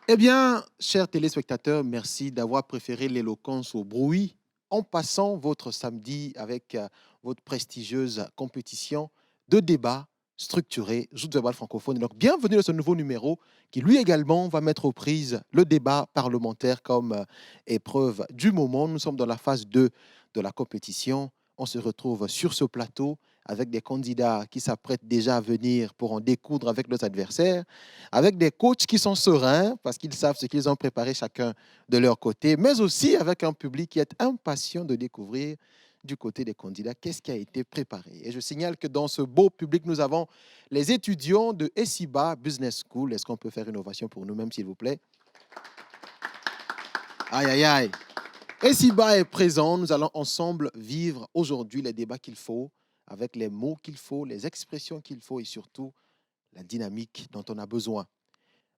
Eh bien, chers téléspectateurs, merci d'avoir préféré l'éloquence au bruit en passant votre samedi avec votre prestigieuse compétition de débat structuré, Joute verbale francophone. Donc, bienvenue dans ce nouveau numéro qui, lui également, va mettre aux prises le débat parlementaire comme épreuve du moment. Nous sommes dans la phase 2 de la compétition. On se retrouve sur ce plateau avec des candidats qui s'apprêtent déjà à venir pour en découdre avec leurs adversaires, avec des coachs qui sont sereins parce qu'ils savent ce qu'ils ont préparé chacun de leur côté, mais aussi avec un public qui est impatient de découvrir du côté des candidats qu'est-ce qui a été préparé. Et je signale que dans ce beau public, nous avons les étudiants de ESIBA Business School. Est-ce qu'on peut faire une ovation pour nous-mêmes, s'il vous plaît? Aïe, aïe, aïe. ESIBA est présent. Nous allons ensemble vivre aujourd'hui les débats qu'il faut, avec les mots qu'il faut, les expressions qu'il faut et surtout la dynamique dont on a besoin.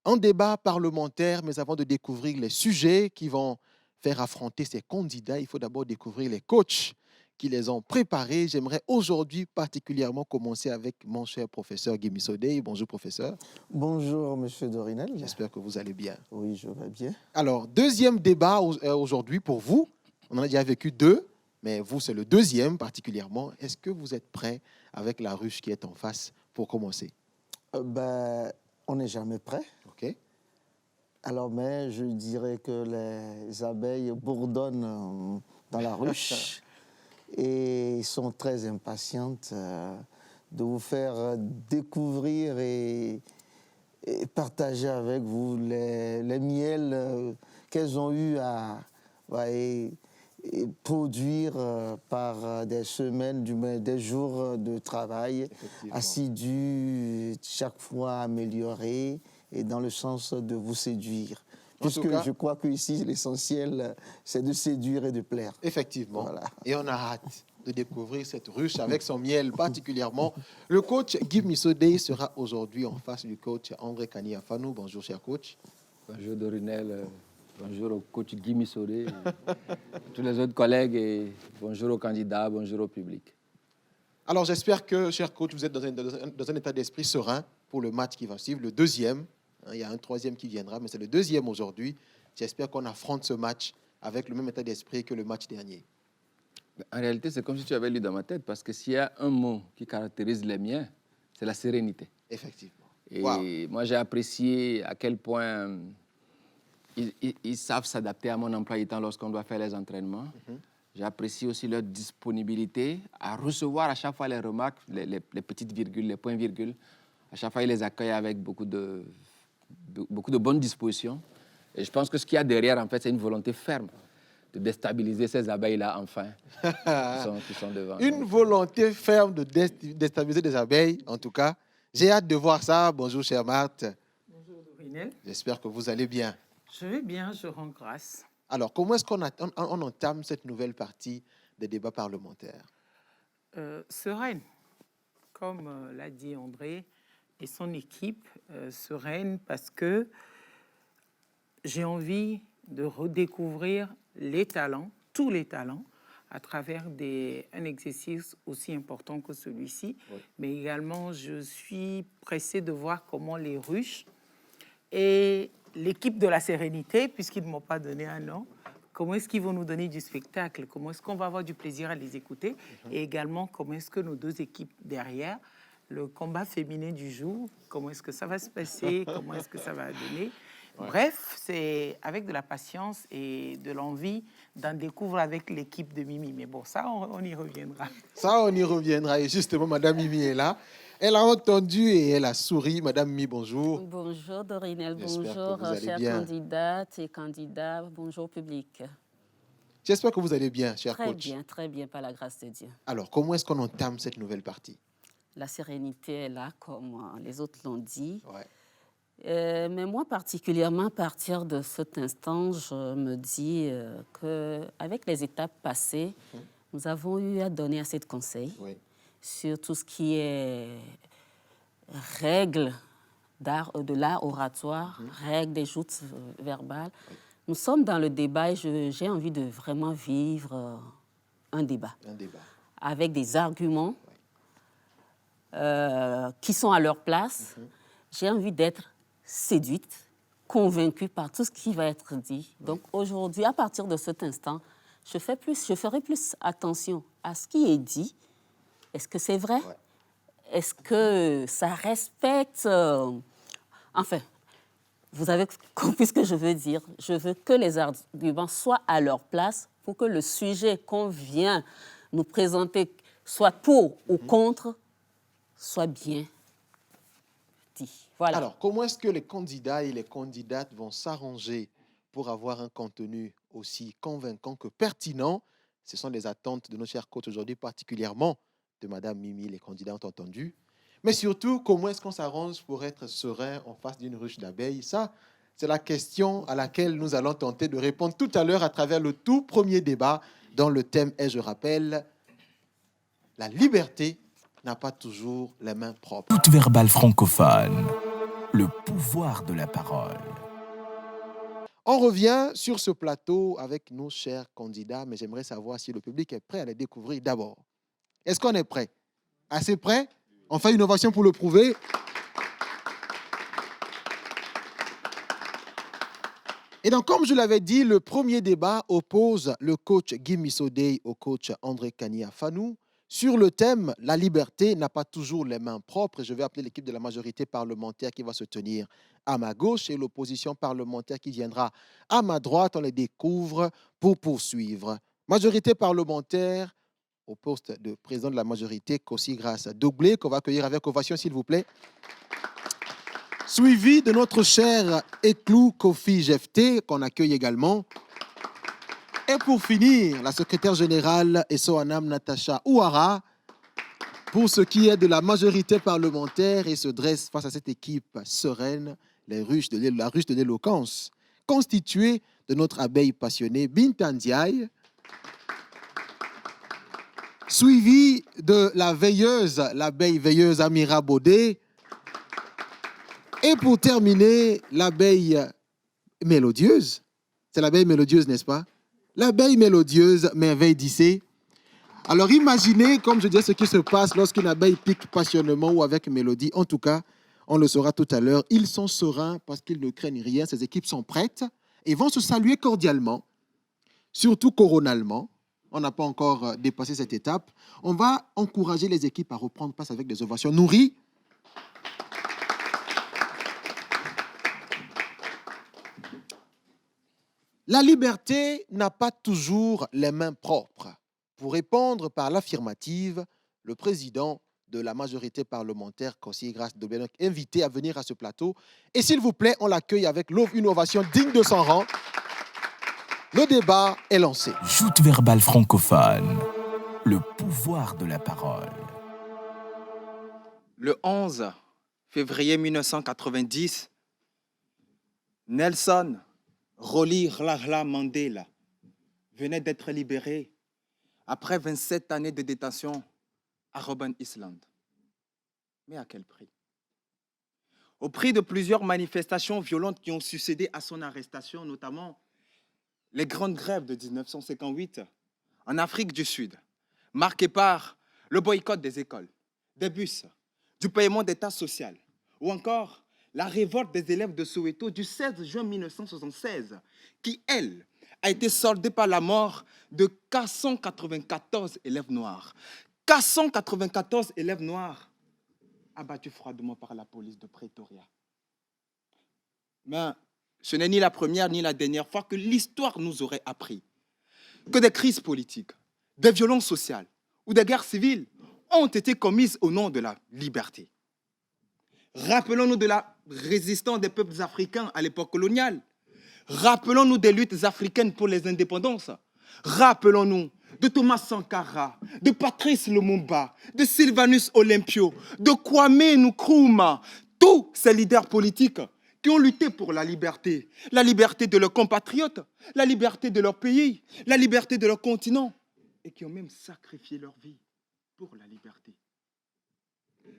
Un débat parlementaire, mais avant de découvrir les sujets qui vont faire affronter ces candidats, il faut d'abord découvrir les coachs qui les ont préparés. J'aimerais aujourd'hui particulièrement commencer avec mon cher professeur Guy Missodé. Bonjour professeur, Bonjour, Monsieur Dorinel. j'espère que vous allez bien. Oui, je vais bien. Alors, deuxième débat aujourd'hui pour vous. On en a déjà vécu deux, mais vous, c'est le deuxième particulièrement. Est-ce que vous êtes prêt avec la ruche qui est en face pour commencer? Ben, on n'est jamais prêt. OK. Alors, mais je dirais que les abeilles bourdonnent dans la ruche et sont très impatientes de vous faire découvrir et partager avec vous les miels qu'elles ont eu à et produire par des semaines, des jours de travail Effectivement. assidus, chaque fois améliorés et dans le sens de vous séduire. En tout Puisque cas, je crois qu'ici, l'essentiel, c'est de séduire et de plaire. effectivement. Voilà. Et on a hâte de découvrir cette ruche avec son miel particulièrement. Le coach Guy Missodé sera aujourd'hui en face du coach André Kani Afanou. Bonjour, cher coach. Bonjour Dorinel, bonjour au coach Guy Missodé, tous les autres collègues et bonjour aux candidats, bonjour au public. Alors, j'espère que, cher coach, vous êtes dans un état d'esprit serein pour le match qui va suivre, le deuxième. Il y a un troisième qui viendra, mais c'est le deuxième aujourd'hui. J'espère qu'on affronte ce match avec le même état d'esprit que le match dernier. En réalité, c'est comme si tu avais lu dans ma tête, parce que s'il y a un mot qui caractérise les miens, c'est la sérénité. Effectivement. Et Wow. moi, j'ai apprécié à quel point ils savent s'adapter à mon emploi du temps lorsqu'on doit faire les entraînements. J'ai apprécié aussi leur disponibilité à recevoir à chaque fois les remarques, les petites virgules, les points-virgules. À chaque fois, ils les accueillent avec beaucoup de bonnes dispositions. Et je pense que ce qu'il y a derrière, en fait, c'est une volonté ferme de déstabiliser ces abeilles-là, enfin, qui sont devant. Une volonté ferme de déstabiliser des abeilles, en tout cas. J'ai hâte de voir ça. Bonjour, chère Marthe. Bonjour Dorinel. J'espère que vous allez bien. Je vais bien, je rends grâce. Alors, comment est-ce qu'on on entame cette nouvelle partie des débats parlementaires? Sereine, comme l'a dit André et son équipe, sereine parce que j'ai envie de redécouvrir les talents, tous les talents, à travers un exercice aussi important que celui-ci. Oui. Mais également, je suis pressée de voir comment les ruches et l'équipe de la sérénité, puisqu'ils ne m'ont pas donné un nom, comment est-ce qu'ils vont nous donner du spectacle, comment est-ce qu'on va avoir du plaisir à les écouter, et également comment est-ce que nos deux équipes derrière, le combat féminin du jour, comment est-ce que ça va se passer, comment est-ce que ça va donner. Ouais. Bref, c'est avec de la patience et de l'envie d'en découvrir avec l'équipe de Mimi. Mais bon, ça, on y reviendra. Ça, on y reviendra. Et justement, Madame Mimi est là. Elle a entendu et elle a souri. Madame Mimi, bonjour. Bonjour Dorinel, J'espère que bonjour vous allez chères bien. candidates et candidats, bonjour public. J'espère que vous allez bien, cher coach. Très bien, par la grâce de Dieu. Alors, comment est-ce qu'on entame cette nouvelle partie? La sérénité est là, comme les autres l'ont dit. Ouais. Mais moi, particulièrement, à partir de cet instant, je me dis qu'avec les étapes passées, nous avons eu à donner assez de conseils Oui. sur tout ce qui est règles de l'art oratoire, règles des joutes verbales. Nous sommes dans le débat et j'ai envie de vraiment vivre un débat. Un débat. Avec des arguments qui sont à leur place. J'ai envie d'être séduite convaincue par tout ce qui va être dit. Donc aujourd'hui, à partir de cet instant, je ferai plus attention à ce qui est dit. Est-ce que c'est vrai? Est-ce que ça respecte... Enfin, vous avez compris ce que je veux dire. Je veux que les arguments soient à leur place pour que le sujet qu'on vient nous présenter, soit pour ou contre, soit bien dit. Voilà. Alors, comment est-ce que les candidats et les candidates vont s'arranger pour avoir un contenu aussi convaincant que pertinent? Ce sont les attentes de nos chers coachs aujourd'hui, particulièrement de Madame Mimi, les candidats ont entendu. Mais surtout, comment est-ce qu'on s'arrange pour être serein en face d'une ruche d'abeilles? Ça, c'est la question à laquelle nous allons tenter de répondre tout à l'heure à travers le tout premier débat dont le thème est, je rappelle, la liberté n'a pas toujours les mains propres. Toute verbale francophone, le pouvoir de la parole. On revient sur ce plateau avec nos chers candidats, mais j'aimerais savoir si le public est prêt à les découvrir d'abord. Est-ce qu'on est prêt? Assez prêt? On fait une ovation pour le prouver. Et donc, comme je l'avais dit, le premier débat oppose le coach Guy Missodei au coach André Kania-Fanou sur le thème « La liberté n'a pas toujours les mains propres ». Je vais appeler l'équipe de la majorité parlementaire qui va se tenir à ma gauche et l'opposition parlementaire qui viendra à ma droite. On les découvre pour poursuivre. Majorité parlementaire au poste de président de la majorité, Kossi Grace Doublé, qu'on va accueillir avec ovation, s'il vous plaît. Suivi de notre cher Eklou Kofi Jefté, qu'on accueille également. Et pour finir, la secrétaire générale Essoanam Natacha Ouara, pour ce qui est de la majorité parlementaire, et se dresse face à cette équipe sereine, la ruche de l'éloquence, constituée de notre abeille passionnée Binta Ndiaye, suivi de la veilleuse, l'abeille veilleuse Amira Bodé, et pour terminer, l'abeille mélodieuse. C'est l'abeille mélodieuse, n'est-ce pas? L'abeille mélodieuse, Merveille d'Issé. Alors imaginez, comme je disais, ce qui se passe lorsqu'une abeille pique passionnément ou avec mélodie. En tout cas, on le saura tout à l'heure. Ils sont sereins parce qu'ils ne craignent rien. Ces équipes sont prêtes et vont se saluer cordialement, surtout coronalement. On n'a pas encore dépassé cette étape. On va encourager les équipes à reprendre place avec des ovations nourries. La liberté n'a pas toujours les mains propres. Pour répondre par l'affirmative, le président de la majorité parlementaire, Kossi Grace Doublé, invité à venir à ce plateau. Et s'il vous plaît, on l'accueille avec une ovation digne de son rang. Le débat est lancé. Joute verbale francophone, le pouvoir de la parole. Le 11 février 1990, Nelson Rolihlahla Mandela venait d'être libéré après 27 années de détention à Robben Island. Mais à quel prix? Au prix de plusieurs manifestations violentes qui ont succédé à son arrestation, notamment les grandes grèves de 1958 en Afrique du Sud, marquées par le boycott des écoles, des bus, du paiement d'état social, ou encore la révolte des élèves de Soweto du 16 juin 1976, qui, elle, a été soldée par la mort de 494 élèves noirs. 494 élèves noirs abattus froidement par la police de Pretoria. Mais ce n'est ni la première ni la dernière fois que l'histoire nous aurait appris que des crises politiques, des violences sociales ou des guerres civiles ont été commises au nom de la liberté. Rappelons-nous de la résistance des peuples africains à l'époque coloniale. Rappelons-nous des luttes africaines pour les indépendances. Rappelons-nous de Thomas Sankara, de Patrice Lumumba, de Sylvanus Olympio, de Kwame Nkrumah, tous ces leaders politiques qui ont lutté pour la liberté de leurs compatriotes, la liberté de leur pays, la liberté de leur continent, et qui ont même sacrifié leur vie pour la liberté.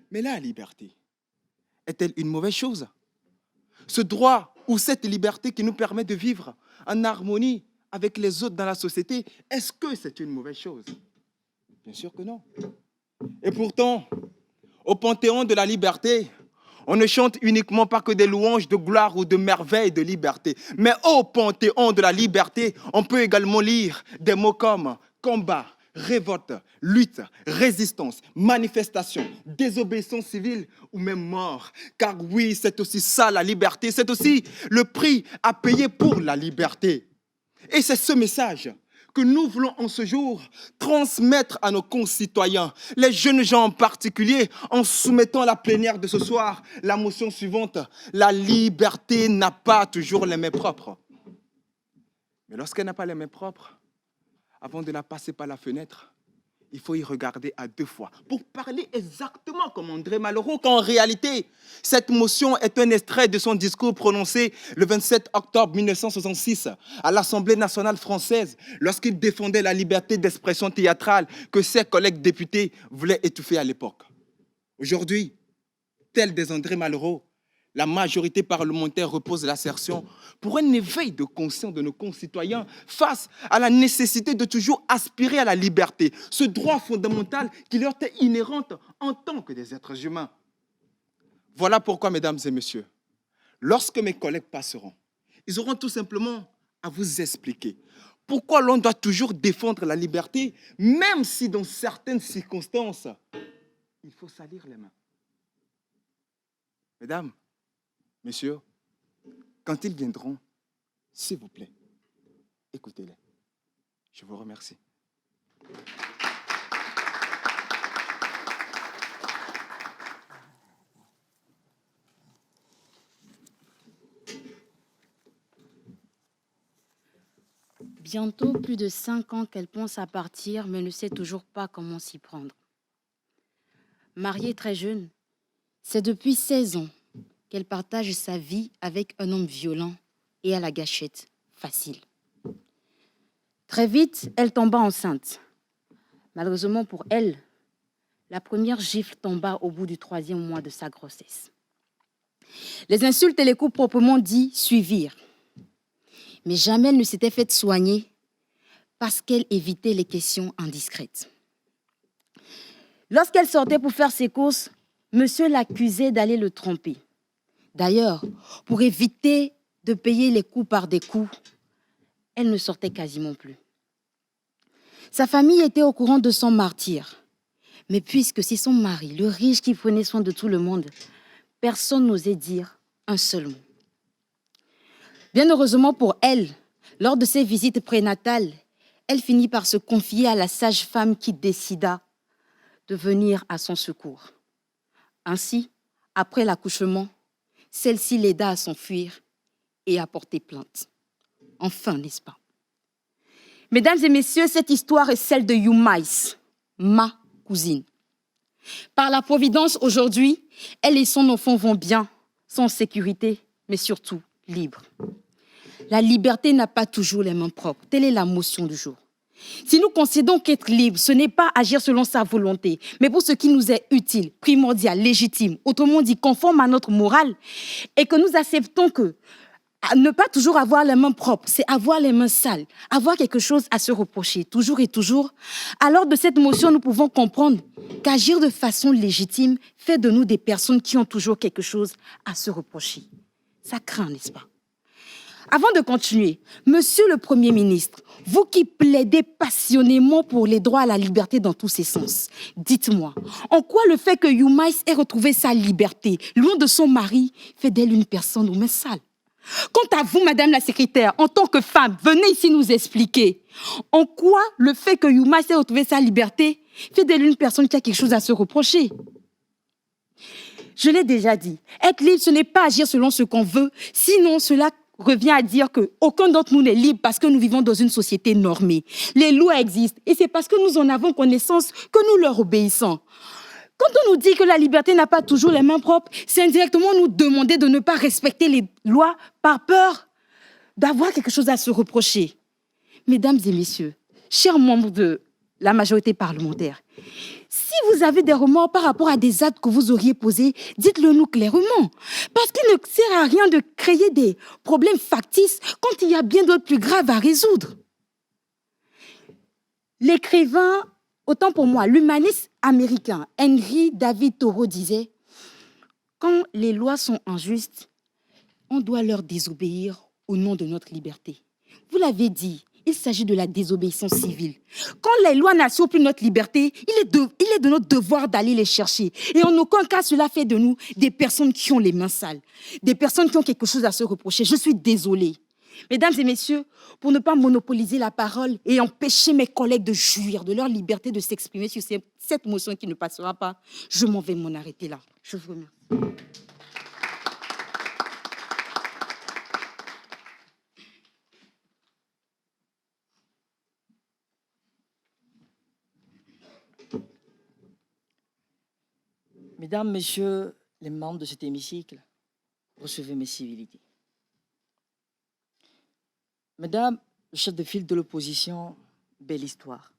Mais la liberté est-elle une mauvaise chose? Ce droit ou cette liberté qui nous permet de vivre en harmonie avec les autres dans la société, est-ce que c'est une mauvaise chose? Bien sûr que non. Et pourtant, au panthéon de la liberté, On ne chante uniquement pas que des louanges de gloire ou de merveilles de liberté. Mais au panthéon de la liberté, on peut également lire des mots comme combat, révolte, lutte, résistance, manifestation, désobéissance civile ou même mort. Car oui, c'est aussi ça la liberté, c'est aussi le prix à payer pour la liberté. Et c'est ce message que nous voulons en ce jour transmettre à nos concitoyens, les jeunes gens en particulier, en soumettant à la plénière de ce soir la motion suivante. La liberté n'a pas toujours les mains propres. Mais lorsqu'elle n'a pas les mains propres, avant de la passer par la fenêtre, il faut y regarder à deux fois pour parler exactement comme André Malraux, qu'en réalité, cette motion est un extrait de son discours prononcé le 27 octobre 1966 à l'Assemblée nationale française lorsqu'il défendait la liberté d'expression théâtrale que ses collègues députés voulaient étouffer à l'époque. Aujourd'hui, tel des André Malraux, la majorité parlementaire repose l'assertion pour un éveil de conscience de nos concitoyens face à la nécessité de toujours aspirer à la liberté, ce droit fondamental qui leur est inhérent en tant que des êtres humains. Voilà pourquoi, mesdames et messieurs, lorsque mes collègues passeront, ils auront tout simplement à vous expliquer pourquoi l'on doit toujours défendre la liberté, même si dans certaines circonstances, il faut salir les mains. Mesdames, messieurs, quand ils viendront, s'il vous plaît, écoutez-les. Je vous remercie. Bientôt plus de 5 ans qu'elle pense à partir, mais ne sait toujours pas comment s'y prendre. Mariée très jeune, c'est depuis 16 ans qu'elle partage sa vie avec un homme violent et à la gâchette facile. Très vite, elle tomba enceinte. Malheureusement pour elle, la première gifle tomba au bout du 3e mois de sa grossesse. Les insultes et les coups proprement dits suivirent. Mais jamais elle ne s'était faite soigner parce qu'elle évitait les questions indiscrètes. Lorsqu'elle sortait pour faire ses courses, monsieur l'accusait d'aller le tromper. D'ailleurs, pour éviter de payer les coups par des coups, elle ne sortait quasiment plus. Sa famille était au courant de son martyre. Mais puisque c'est son mari, le riche qui prenait soin de tout le monde, personne n'osait dire un seul mot. Bien heureusement pour elle, lors de ses visites prénatales, elle finit par se confier à la sage-femme qui décida de venir à son secours. Ainsi, après l'accouchement, celle-ci l'aida à s'enfuir et à porter plainte. Enfin, n'est-ce pas? Mesdames et messieurs, cette histoire est celle de Youmaïs, ma cousine. Par la providence, aujourd'hui, elle et son enfant vont bien, sont en sécurité, mais surtout libres. La liberté n'a pas toujours les mains propres. Telle est la motion du jour. Si nous considérons qu'être libre, ce n'est pas agir selon sa volonté, mais pour ce qui nous est utile, primordial, légitime, autrement dit conforme à notre morale, et que nous acceptons que ne pas toujours avoir les mains propres, c'est avoir les mains sales, avoir quelque chose à se reprocher, toujours et toujours, alors de cette motion, nous pouvons comprendre qu'agir de façon légitime fait de nous des personnes qui ont toujours quelque chose à se reprocher. Ça craint, n'est-ce pas? Avant de continuer, Monsieur le Premier ministre, vous qui plaidez passionnément pour les droits à la liberté dans tous ses sens, dites-moi, en quoi le fait que Youmaïs ait retrouvé sa liberté, loin de son mari, fait d'elle une personne aux mains sales? Quant à vous, Madame la secrétaire, en tant que femme, venez ici nous expliquer en quoi le fait que Youmaïs ait retrouvé sa liberté fait d'elle une personne qui a quelque chose à se reprocher. Je l'ai déjà dit, être libre, ce n'est pas agir selon ce qu'on veut, sinon cela revient à dire qu'aucun d'entre nous n'est libre parce que nous vivons dans une société normée. Les lois existent et c'est parce que nous en avons connaissance que nous leur obéissons. Quand on nous dit que la liberté n'a pas toujours les mains propres, c'est indirectement nous demander de ne pas respecter les lois par peur d'avoir quelque chose à se reprocher. Mesdames et messieurs, chers membres de la majorité parlementaire, si vous avez des remords par rapport à des actes que vous auriez posés, dites-le nous clairement. Parce qu'il ne sert à rien de créer des problèmes factices quand il y a bien d'autres plus graves à résoudre. L'écrivain, autant pour moi, l'humaniste américain Henry David Thoreau disait Quand les lois sont injustes, on doit leur désobéir au nom de notre liberté. Vous l'avez dit, il s'agit de la désobéissance civile. Quand les lois n'assurent plus notre liberté, il est de notre devoir d'aller les chercher. Et en aucun cas, cela fait de nous des personnes qui ont les mains sales, des personnes qui ont quelque chose à se reprocher. Je suis désolée. Mesdames et messieurs, pour ne pas monopoliser la parole et empêcher mes collègues de jouir de leur liberté de s'exprimer sur cette motion qui ne passera pas, je m'en vais m'en arrêter là. Je vous remercie. Mesdames, Messieurs les membres de cet hémicycle, recevez mes civilités. Mesdames, le chef de file de l'opposition, belle histoire.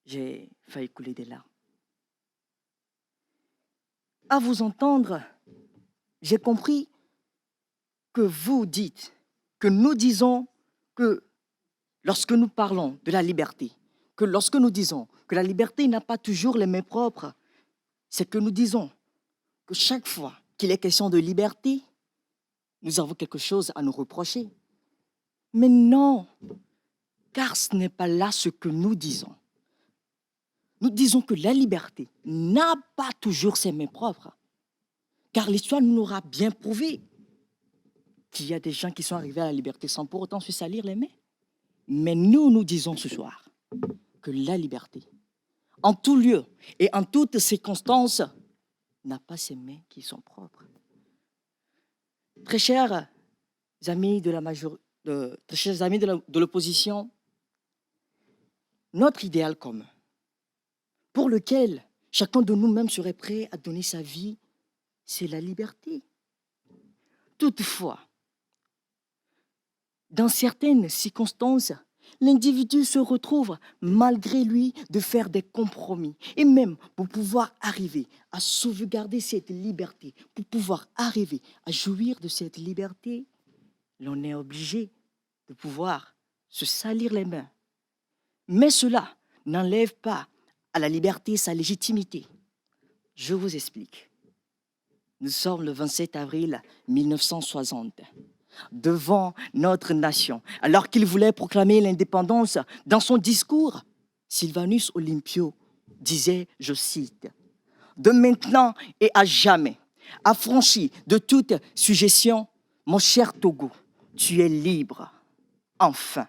J'ai failli couler des larmes. À vous entendre, j'ai compris que vous dites, que nous disons que lorsque nous parlons de la liberté, que lorsque nous disons que la liberté n'a pas toujours les mains propres, c'est que nous disons que chaque fois qu'il est question de liberté, nous avons quelque chose à nous reprocher. Mais non, car ce n'est pas là ce que nous disons. Nous disons que la liberté n'a pas toujours ses mains propres, car l'histoire nous l'aura bien prouvé qu'il y a des gens qui sont arrivés à la liberté sans pour autant se salir les mains. Mais nous disons ce soir que la liberté, en tout lieu et en toutes circonstances, n'a pas ses mains qui sont propres. Très chers amis de l'opposition, notre idéal commun, pour lequel chacun de nous-mêmes serait prêt à donner sa vie, c'est la liberté. Toutefois, dans certaines circonstances, l'individu se retrouve, malgré lui, de faire des compromis. Et même pour pouvoir arriver à sauvegarder cette liberté, pour pouvoir arriver à jouir de cette liberté, l'on est obligé de pouvoir se salir les mains. Mais cela n'enlève pas à la liberté sa légitimité. Je vous explique. Nous sommes le 27 avril 1960. Devant notre nation, alors qu'il voulait proclamer l'indépendance, dans son discours, Sylvanus Olympio disait, je cite, « De maintenant et à jamais, affranchi de toute suggestion, mon cher Togo, tu es libre. Enfin,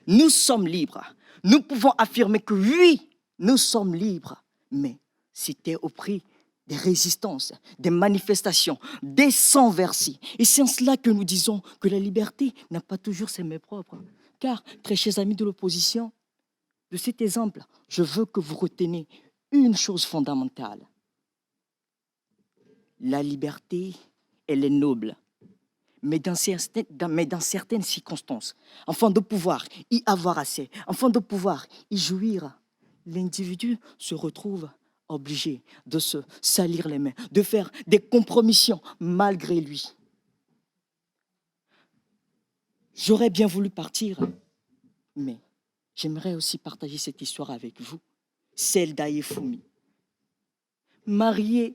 nous sommes libres. Nous pouvons affirmer que oui, nous sommes libres, mais c'était au prix des résistances, des manifestations, des sangs versés. Et c'est en cela que nous disons que la liberté n'a pas toujours ses mains propres. Car, très chers amis de l'opposition, de cet exemple, je veux que vous reteniez une chose fondamentale. La liberté, elle est noble. Mais dans certaines circonstances, afin de pouvoir y avoir assez, afin de pouvoir y jouir, l'individu se retrouve obligé de se salir les mains, de faire des compromissions malgré lui. J'aurais bien voulu partir, mais j'aimerais aussi partager cette histoire avec vous, celle d'Ayefumi. Marié,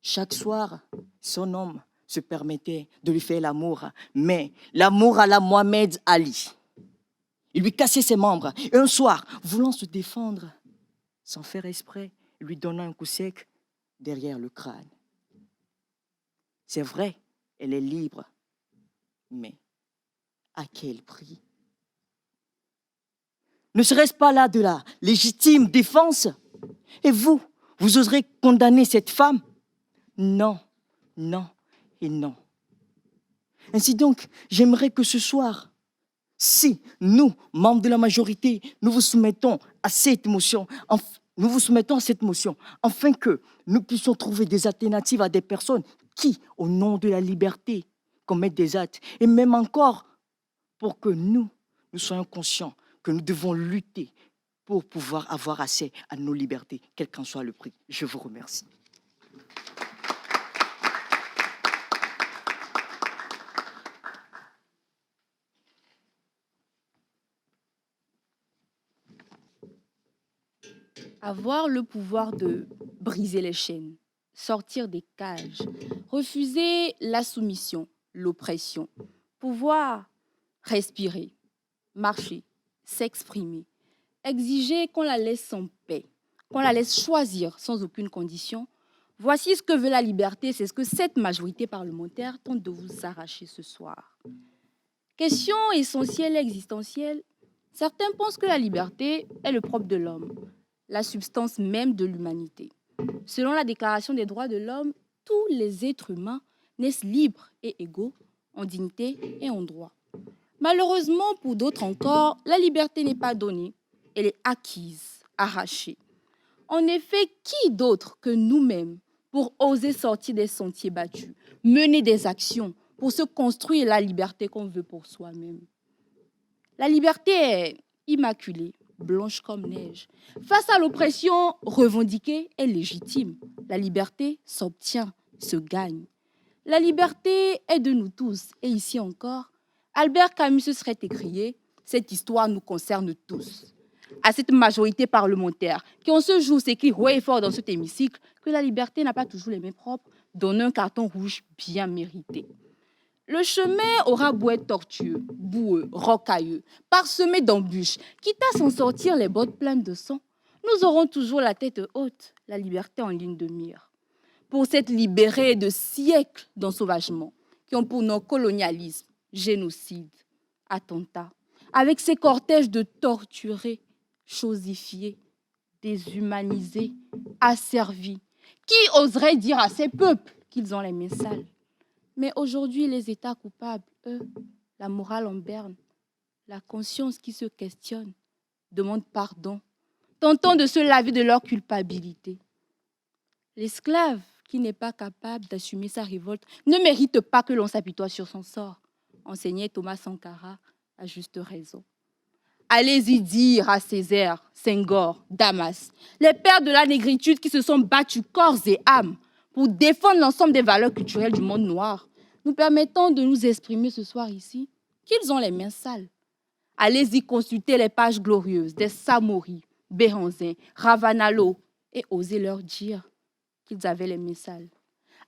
chaque soir, son homme se permettait de lui faire l'amour, mais l'amour à la Mohamed Ali. Il lui cassait ses membres, et un soir, voulant se défendre, sans faire exprès, lui donnant un coup sec derrière le crâne. C'est vrai, elle est libre, mais à quel prix? Ne serait-ce pas là de la légitime défense? Et vous oserez condamner cette femme? Non, non et non. Ainsi donc, j'aimerais que ce soir, si nous, membres de la majorité, nous vous soumettons à cette motion, afin que nous puissions trouver des alternatives à des personnes qui, au nom de la liberté, commettent des actes. Et même encore, pour que nous soyons conscients que nous devons lutter pour pouvoir avoir accès à nos libertés, quel qu'en soit le prix. Je vous remercie. Avoir le pouvoir de briser les chaînes, sortir des cages, refuser la soumission, l'oppression, pouvoir respirer, marcher, s'exprimer, exiger qu'on la laisse en paix, qu'on la laisse choisir sans aucune condition. Voici ce que veut la liberté, c'est ce que cette majorité parlementaire tente de vous arracher ce soir. Question essentielle et existentielle, certains pensent que la liberté est le propre de l'homme, la substance même de l'humanité. Selon la Déclaration des droits de l'homme, tous les êtres humains naissent libres et égaux en dignité et en droit. Malheureusement, pour d'autres encore, la liberté n'est pas donnée, elle est acquise, arrachée. En effet, qui d'autre que nous-mêmes pour oser sortir des sentiers battus, mener des actions pour se construire la liberté qu'on veut pour soi-même? La liberté est immaculée, blanche comme neige. Face à l'oppression, revendiquée est légitime. La liberté s'obtient, se gagne. La liberté est de nous tous. Et ici encore, Albert Camus se serait écrié « Cette histoire nous concerne tous ». À cette majorité parlementaire qui en ce jour s'écrit haut et fort dans cet hémicycle que la liberté n'a pas toujours les mains propres, donne un carton rouge bien mérité. Le chemin aura beau être tortueux, boueux, rocailleux, parsemé d'embûches, quitte à s'en sortir les bottes pleines de sang, nous aurons toujours la tête haute, la liberté en ligne de mire. Pour s'être libérés de siècles d'ensauvagement qui ont pour nom colonialisme, génocide, attentat, avec ces cortèges de torturés, chosifiés, déshumanisés, asservis, qui oserait dire à ces peuples qu'ils ont les mains sales? Mais aujourd'hui, les États coupables, eux, la morale en berne, la conscience qui se questionne, demandent pardon, tentant de se laver de leur culpabilité. L'esclave qui n'est pas capable d'assumer sa révolte ne mérite pas que l'on s'apitoie sur son sort, enseignait Thomas Sankara à juste raison. Allez-y dire à Césaire, Senghor, Damas, les pères de la négritude qui se sont battus corps et âme pour défendre l'ensemble des valeurs culturelles du monde noir, nous permettant de nous exprimer ce soir ici, qu'ils ont les mains sales. Allez-y consulter les pages glorieuses des Samori, Béhanzin, Ravanalo et osez leur dire qu'ils avaient les mains sales.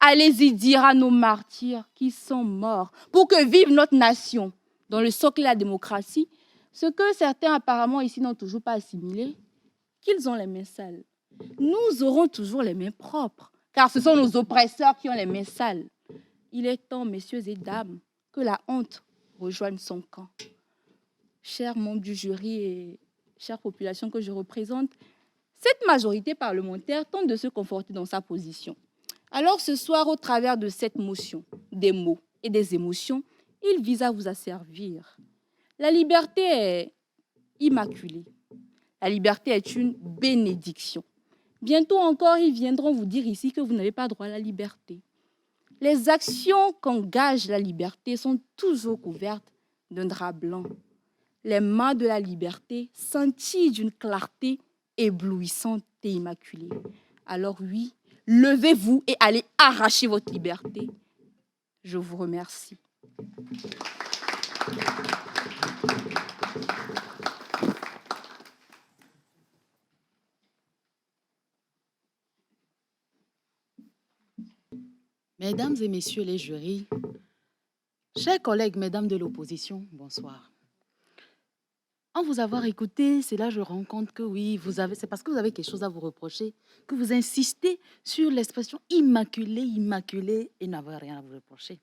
Allez-y dire à nos martyrs qui sont morts pour que vive notre nation dans le socle de la démocratie, ce que certains apparemment ici n'ont toujours pas assimilé, qu'ils ont les mains sales. Nous aurons toujours les mains propres, car ce sont nos oppresseurs qui ont les mains sales. Il est temps, messieurs et dames, que la honte rejoigne son camp. Chers membres du jury et chère population que je représente, cette majorité parlementaire tente de se conforter dans sa position. Alors ce soir, au travers de cette motion, des mots et des émotions, il vise à vous asservir. La liberté est immaculée. La liberté est une bénédiction. Bientôt encore, ils viendront vous dire ici que vous n'avez pas droit à la liberté. Les actions qu'engage la liberté sont toujours couvertes d'un drap blanc. Les mains de la liberté scintillent d'une clarté éblouissante et immaculée. Alors oui, levez-vous et allez arracher votre liberté. Je vous remercie. Mesdames et messieurs les jurys, chers collègues, mesdames de l'opposition, bonsoir. En vous avoir écouté, c'est là que je rends compte que oui, c'est parce que vous avez quelque chose à vous reprocher que vous insistez sur l'expression immaculée, immaculée et n'avez rien à vous reprocher.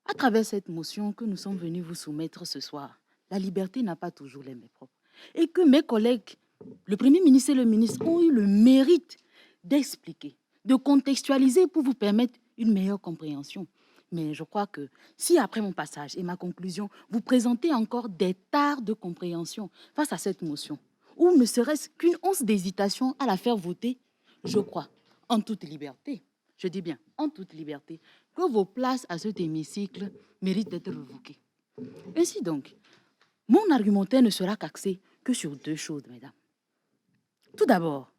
À travers cette motion que nous sommes venus vous soumettre ce soir, la liberté n'a pas toujours les mains propres. Et que mes collègues, le Premier ministre et le ministre, ont eu le mérite d'expliquer, de contextualiser pour vous permettre une meilleure compréhension. Mais je crois que si après mon passage et ma conclusion, vous présentez encore des tares de compréhension face à cette motion, ou ne serait-ce qu'une once d'hésitation à la faire voter, je crois, en toute liberté, je dis bien en toute liberté, que vos places à cet hémicycle méritent d'être revoquées. Ainsi donc, mon argumentaire ne sera qu'axé que sur deux choses, mesdames. Tout d'abord,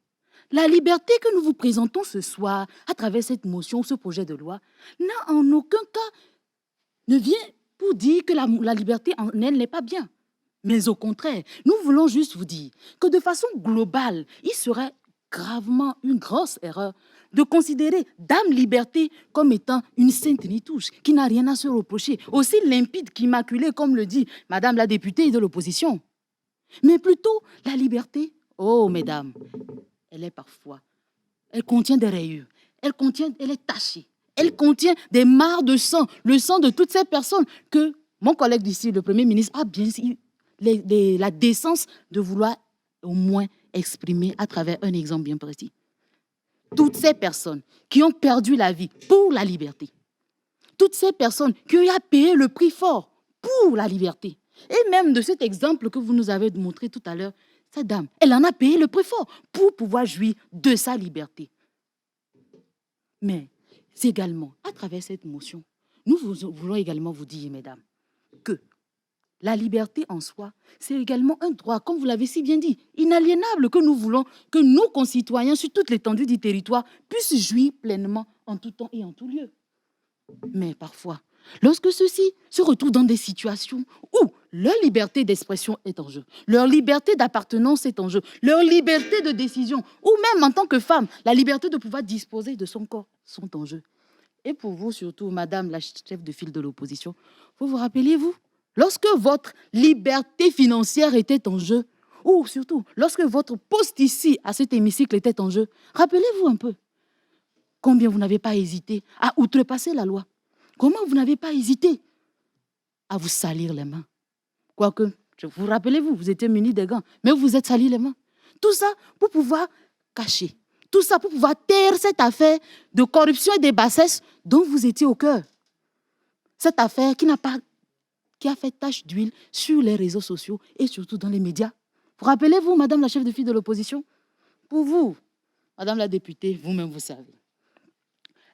la liberté que nous vous présentons ce soir à travers cette motion, ce projet de loi, n'a en aucun cas ne vient pour dire que la liberté en elle n'est pas bien. Mais au contraire, nous voulons juste vous dire que de façon globale, il serait gravement une grosse erreur de considérer Dame Liberté comme étant une sainte nitouche qui n'a rien à se reprocher, aussi limpide qu'immaculée, comme le dit Madame la députée de l'opposition. Mais plutôt, la liberté, oh mesdames, elle est parfois, elle contient des rayures, elle est tachée, elle contient des mares de sang, le sang de toutes ces personnes que mon collègue d'ici, le Premier ministre, a bien la décence de vouloir au moins exprimer à travers un exemple bien précis. Toutes ces personnes qui ont perdu la vie pour la liberté, toutes ces personnes qui ont payé le prix fort pour la liberté, et même de cet exemple que vous nous avez montré tout à l'heure, cette dame, elle en a payé le prix fort pour pouvoir jouir de sa liberté. Mais c'est également, à travers cette motion, nous voulons également vous dire, mesdames, que la liberté en soi, c'est également un droit, comme vous l'avez si bien dit, inaliénable que nous voulons que nos concitoyens sur toute l'étendue du territoire puissent jouir pleinement en tout temps et en tout lieu. Mais parfois, lorsque ceux-ci se retrouvent dans des situations où leur liberté d'expression est en jeu, leur liberté d'appartenance est en jeu, leur liberté de décision, ou même en tant que femme, la liberté de pouvoir disposer de son corps sont en jeu. Et pour vous surtout, madame la chef de file de l'opposition, vous rappelez-vous, lorsque votre liberté financière était en jeu, ou surtout lorsque votre poste ici, à cet hémicycle, était en jeu, rappelez-vous un peu combien vous n'avez pas hésité à outrepasser la loi. Comment vous n'avez pas hésité à vous salir les mains. Quoique, vous rappelez-vous, vous étiez munis des gants, mais vous vous êtes salis les mains. Tout ça pour pouvoir cacher, tout ça pour pouvoir taire cette affaire de corruption et de bassesse dont vous étiez au cœur. Cette affaire qui a fait tache d'huile sur les réseaux sociaux et surtout dans les médias. Vous rappelez-vous, madame la chef de file de l'opposition? Pour vous, madame la députée, vous-même vous savez.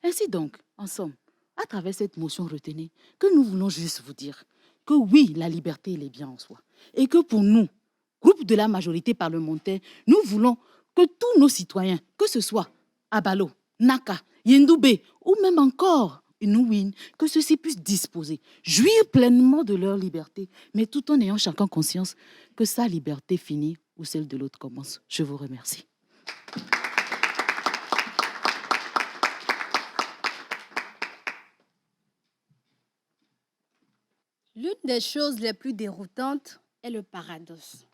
Ainsi donc, en somme, à travers cette motion retenue, que nous voulons juste vous dire que oui, la liberté, elle est bien en soi. Et que pour nous, groupe de la majorité parlementaire, nous voulons que tous nos citoyens, que ce soit Abalo, Naka, Yendoubé ou même encore Inouïne, que ceux-ci puissent disposer, jouir pleinement de leur liberté, mais tout en ayant chacun conscience que sa liberté finit où celle de l'autre commence. Je vous remercie. L'une des choses les plus déroutantes est le paradoxe.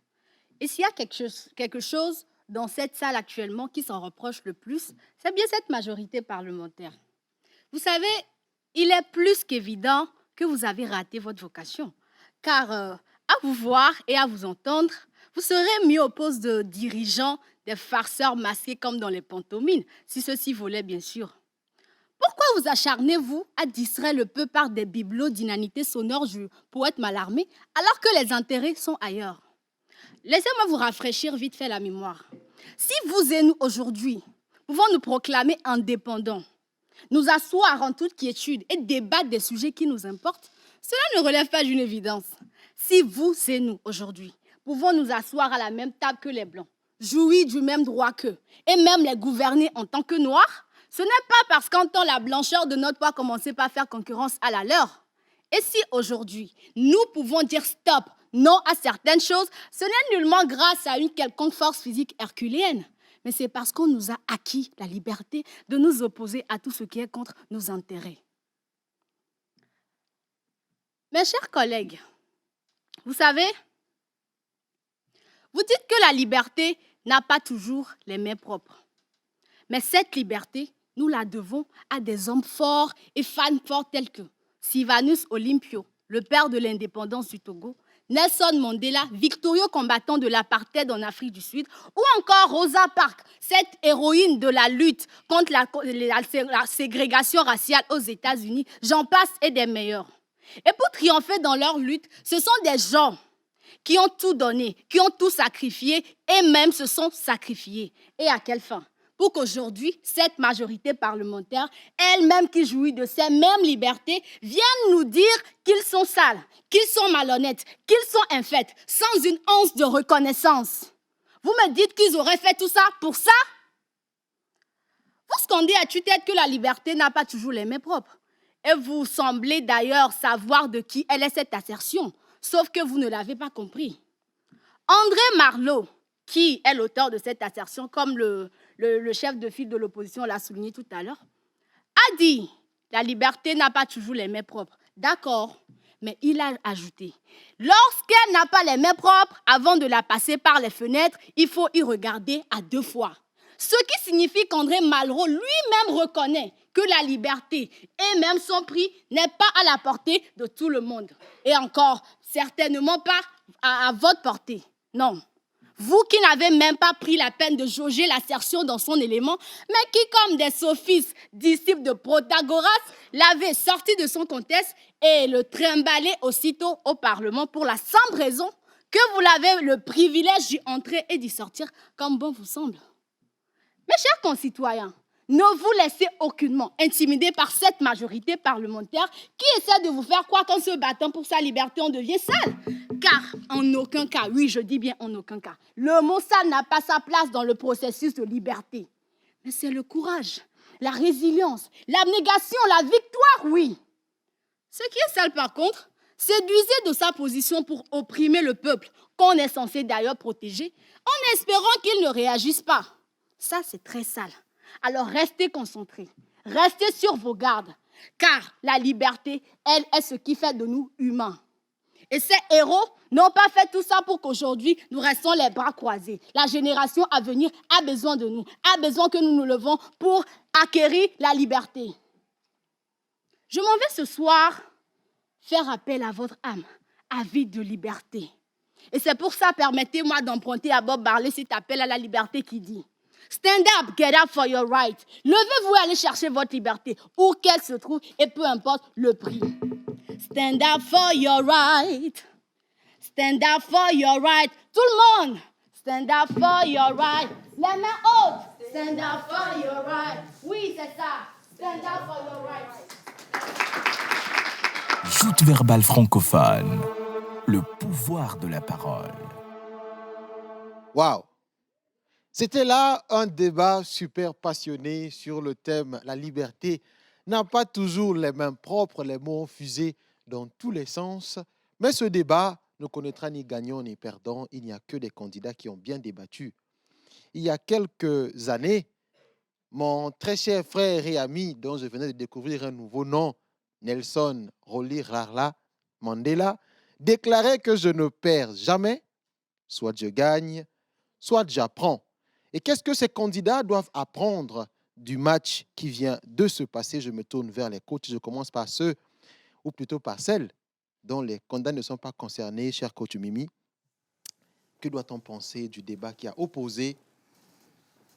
Et s'il y a quelque chose dans cette salle actuellement qui s'en reproche le plus, c'est bien cette majorité parlementaire. Vous savez, il est plus qu'évident que vous avez raté votre vocation. Car à vous voir et à vous entendre, vous serez mis au poste de dirigeant des farceurs masqués comme dans les pantomimes, si ceux-ci volaient bien sûr. Pourquoi vous acharnez-vous à distraire le peuple par des bibelots d'inanité sonore du poète Mallarmé alors que les intérêts sont ailleurs? Laissez-moi vous rafraîchir vite fait la mémoire. Si vous et nous aujourd'hui pouvons nous proclamer indépendants, nous asseoir en toute quiétude et débattre des sujets qui nous importent, cela ne relève pas d'une évidence. Si vous et nous aujourd'hui pouvons nous asseoir à la même table que les Blancs, jouir du même droit qu'eux et même les gouverner en tant que Noirs, ce n'est pas parce qu'en temps la blancheur de notre poids commençait par faire concurrence à la leur. Et si aujourd'hui, nous pouvons dire stop, non à certaines choses, ce n'est nullement grâce à une quelconque force physique herculéenne, mais c'est parce qu'on nous a acquis la liberté de nous opposer à tout ce qui est contre nos intérêts. Mes chers collègues, vous savez, vous dites que la liberté n'a pas toujours les mains propres. Mais cette liberté, nous la devons à des hommes forts et femmes forts tels que Sylvanus Olympio, le père de l'indépendance du Togo, Nelson Mandela, victorieux combattant de l'apartheid en Afrique du Sud, ou encore Rosa Parks, cette héroïne de la lutte contre la ségrégation raciale aux États-Unis, j'en passe et des meilleurs. Et pour triompher dans leur lutte, ce sont des gens qui ont tout donné, qui ont tout sacrifié et même se sont sacrifiés. Et à quelle fin? Pour qu'aujourd'hui, cette majorité parlementaire, elle-même qui jouit de ces mêmes libertés, vienne nous dire qu'ils sont sales, qu'ils sont malhonnêtes, qu'ils sont infects, sans une once de reconnaissance. Vous me dites qu'ils auraient fait tout ça pour ça? Vous scandez à tue-tête que la liberté n'a pas toujours les mains propres. Et vous semblez d'ailleurs savoir de qui elle est cette assertion, sauf que vous ne l'avez pas compris. André Marleau, qui est l'auteur de cette assertion, comme le le chef de file de l'opposition l'a souligné tout à l'heure, a dit la liberté n'a pas toujours les mains propres. D'accord, mais il a ajouté, lorsqu'elle n'a pas les mains propres, avant de la passer par les fenêtres, il faut y regarder à 2 fois. Ce qui signifie qu'André Malraux lui-même reconnaît que la liberté et même son prix n'est pas à la portée de tout le monde. Et encore, certainement pas à votre portée. Non. Vous qui n'avez même pas pris la peine de jauger l'assertion dans son élément, mais qui, comme des sophistes, disciples de Protagoras, l'avez sorti de son contexte et le trimballé aussitôt au Parlement pour la simple raison que vous l'avez le privilège d'y entrer et d'y sortir comme bon vous semble. Mes chers concitoyens, ne vous laissez aucunement intimider par cette majorité parlementaire qui essaie de vous faire croire qu'en se battant pour sa liberté, on devient sale. Car en aucun cas, oui, je dis bien en aucun cas, le mot sale n'a pas sa place dans le processus de liberté. Mais c'est le courage, la résilience, l'abnégation, la victoire, oui. Ce qui est sale par contre, c'est d'user de sa position pour opprimer le peuple, qu'on est censé d'ailleurs protéger, en espérant qu'il ne réagisse pas. Ça, c'est très sale. Alors restez concentrés, restez sur vos gardes, car la liberté, elle, est ce qui fait de nous humains. Et ces héros n'ont pas fait tout ça pour qu'aujourd'hui, nous restions les bras croisés. La génération à venir a besoin de nous, a besoin que nous nous levons pour acquérir la liberté. Je m'en vais ce soir faire appel à votre âme, avide de liberté. Et c'est pour ça, permettez-moi d'emprunter à Bob Marley cet appel à la liberté qui dit « Stand up, get up for your right ». Levez-vous et allez chercher votre liberté, où qu'elle se trouve, et peu importe le prix. Stand up for your right. Stand up for your right. Tout le monde. Stand up for your right. Les mains hautes. Stand up for your right. Oui, c'est ça. Stand up for your right. Joute verbale francophone. Le pouvoir de la parole. Waouh! C'était là un débat super passionné sur le thème « La liberté n'a pas toujours les mains propres », les mots ont fusé dans tous les sens. Mais ce débat ne connaîtra ni gagnant ni perdant. Il n'y a que des candidats qui ont bien débattu. Il y a quelques années, mon très cher frère et ami, dont je venais de découvrir un nouveau nom, Nelson Rolihlahla Mandela, déclarait que je ne perds jamais, soit je gagne, soit j'apprends. Et qu'est-ce que ces candidats doivent apprendre du match qui vient de se passer? Je me tourne vers les coachs. Je commence par ceux, ou plutôt par celles, dont les candidats ne sont pas concernés, cher coach Mimi. Que doit-on penser du débat qui a opposé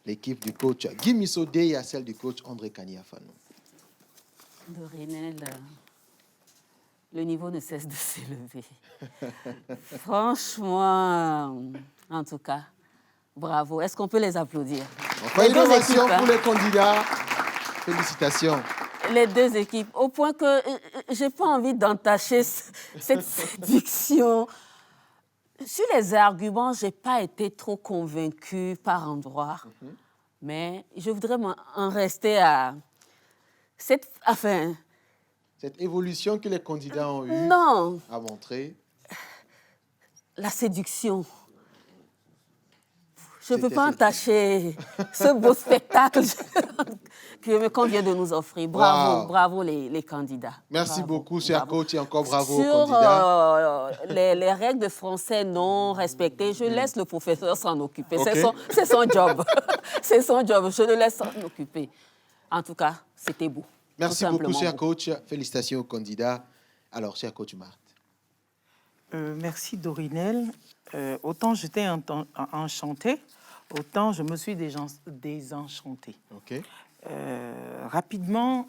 l'équipe du coach Guy Missodé à celle du coach André Kani-Afano? Dorinel, le niveau ne cesse de s'élever. Franchement, en tout cas, bravo. Est-ce qu'on peut les applaudir? Enfin, une ovation pour les candidats. Félicitations. Les deux équipes, au point que je n'ai pas envie d'entacher cette séduction. Sur les arguments, je n'ai pas été trop convaincue par endroits, mais je voudrais en rester à cette évolution que les candidats ont eue à montrer. La séduction. Je ne peux pas entacher ce beau spectacle qu'on vient de nous offrir. Bravo, bravo les candidats. Merci beaucoup, cher coach, et encore bravo aux candidats. Sur les règles de français non respectées, je laisse le professeur s'en occuper. Okay. C'est son job. C'est son job. Je le laisse s'en occuper. En tout cas, c'était beau. Merci beaucoup, cher coach. Félicitations aux candidats. Alors, cher coach Marthe. Merci, Dorinel. Autant j'étais enchantée, autant je me suis désenchantée. Okay. Rapidement,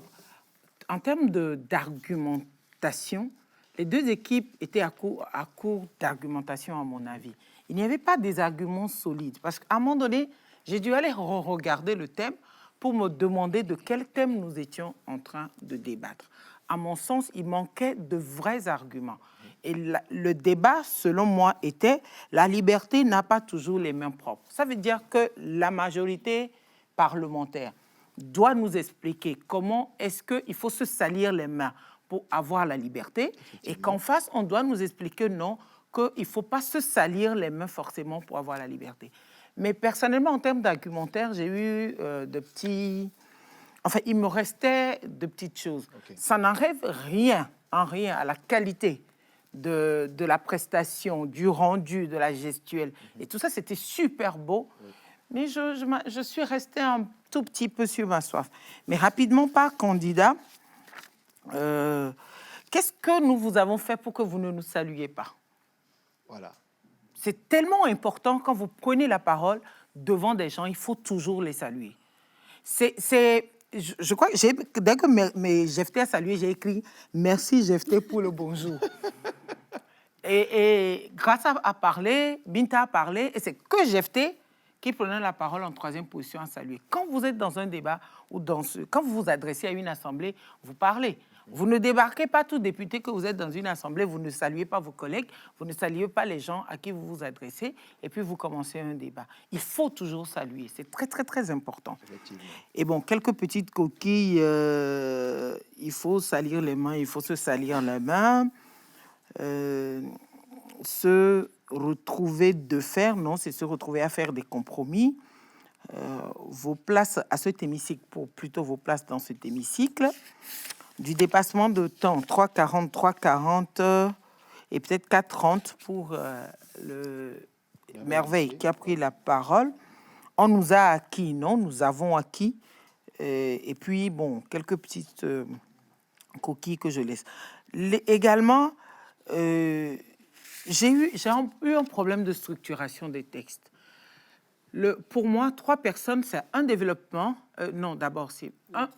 en termes d'argumentation, les deux équipes étaient à court d'argumentation, à mon avis. Il n'y avait pas des arguments solides, parce qu'à un moment donné, j'ai dû aller regarder le thème pour me demander de quel thème nous étions en train de débattre. À mon sens, il manquait de vrais arguments. Et le débat, selon moi, était « la liberté n'a pas toujours les mains propres ». Ça veut dire que la majorité parlementaire doit nous expliquer comment est-ce qu'il faut se salir les mains pour avoir la liberté, et qu'en face, on doit nous expliquer non, qu'il ne faut pas se salir les mains forcément pour avoir la liberté. Mais personnellement, en termes d'argumentaire, j'ai eu de petits... Enfin, il me restait de petites choses. Ça n'enlève rien, en rien, à la qualité de la prestation, du rendu, de la gestuelle. Et tout ça, c'était super beau. Mais je suis restée un tout petit peu sur ma soif. Mais rapidement, par candidat, qu'est-ce que nous vous avons fait pour que vous ne nous saluiez pas? Voilà. C'est tellement important quand vous prenez la parole devant des gens, il faut toujours les saluer. Je crois que dès que Jephté a salué, j'ai écrit « Merci Jephté pour le bonjour ». Et grâce à parler, Binta a parlé, et c'est que Jephté qui prenait la parole en troisième position à saluer. Quand vous êtes dans un débat ou quand vous vous adressez à une assemblée, vous parlez. Vous ne débarquez pas tout député que vous êtes dans une assemblée, vous ne saluez pas vos collègues, vous ne saluez pas les gens à qui vous vous adressez, et puis vous commencez un débat. Il faut toujours saluer, c'est très, très, très important. Et bon, quelques petites coquilles, il faut salir les mains, il faut se salir les mains. Se retrouver de faire, non, c'est se retrouver à faire des compromis. Vos places à cet hémicycle, pour plutôt vos places dans cet hémicycle. Du dépassement de temps, 3,40, 3,40 et peut-être 4,30 pour le Merveille qui a pris la parole. On nous a acquis, non, nous avons acquis. Et puis, bon, quelques petites coquilles que je laisse. Également, j'ai eu un problème de structuration des textes. Pour moi, 3 personnes, c'est un développement. Non, d'abord, c'est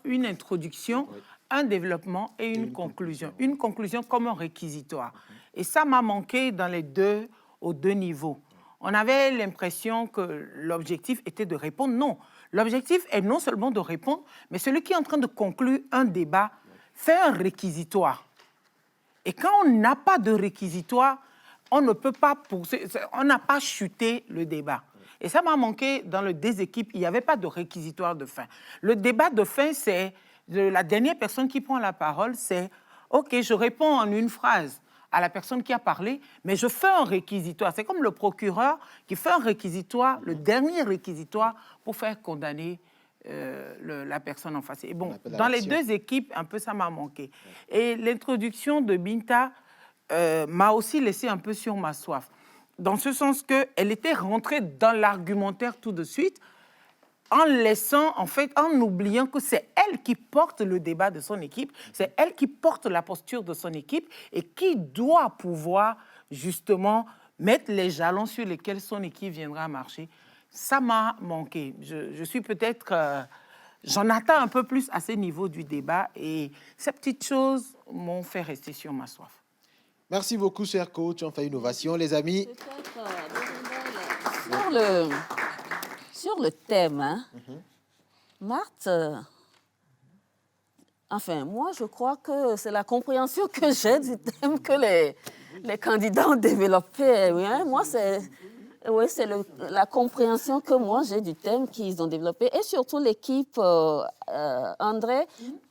une introduction, un développement et une conclusion. Une conclusion comme un réquisitoire. Et ça m'a manqué aux deux niveaux. On avait l'impression que l'objectif était de répondre. Non, l'objectif est non seulement de répondre, mais celui qui est en train de conclure un débat fait un réquisitoire. Et quand on n'a pas de réquisitoire, on ne peut pas on n'a pas chuté le débat. Et ça m'a manqué dans le déséquipe. Il n'y avait pas de réquisitoire de fin. Le débat de fin, c'est la dernière personne qui prend la parole, c'est « Ok, je réponds en une phrase à la personne qui a parlé, mais je fais un réquisitoire. » C'est comme le procureur qui fait un réquisitoire, le dernier réquisitoire, pour faire condamner la personne en face. Et bon, dans les deux équipes, un peu ça m'a manqué. Et l'introduction de Binta m'a aussi laissé un peu sur ma soif. Dans ce sens qu'elle était rentrée dans l'argumentaire tout de suite, en laissant, en fait, en oubliant que c'est elle qui porte le débat de son équipe, c'est elle qui porte la posture de son équipe et qui doit pouvoir, justement, mettre les jalons sur lesquels son équipe viendra marcher. Ça m'a manqué. Je suis peut-être... j'en attends un peu plus à ce niveau du débat et ces petites choses m'ont fait rester sur ma soif. Merci beaucoup, cher coach. On fait une ovation, les amis. Sur le thème, hein, Marthe, enfin, moi, je crois que c'est la compréhension que j'ai du thème que les candidats ont développé. Oui, hein, moi, c'est la compréhension que moi, j'ai du thème qu'ils ont développé. Et surtout, l'équipe, André,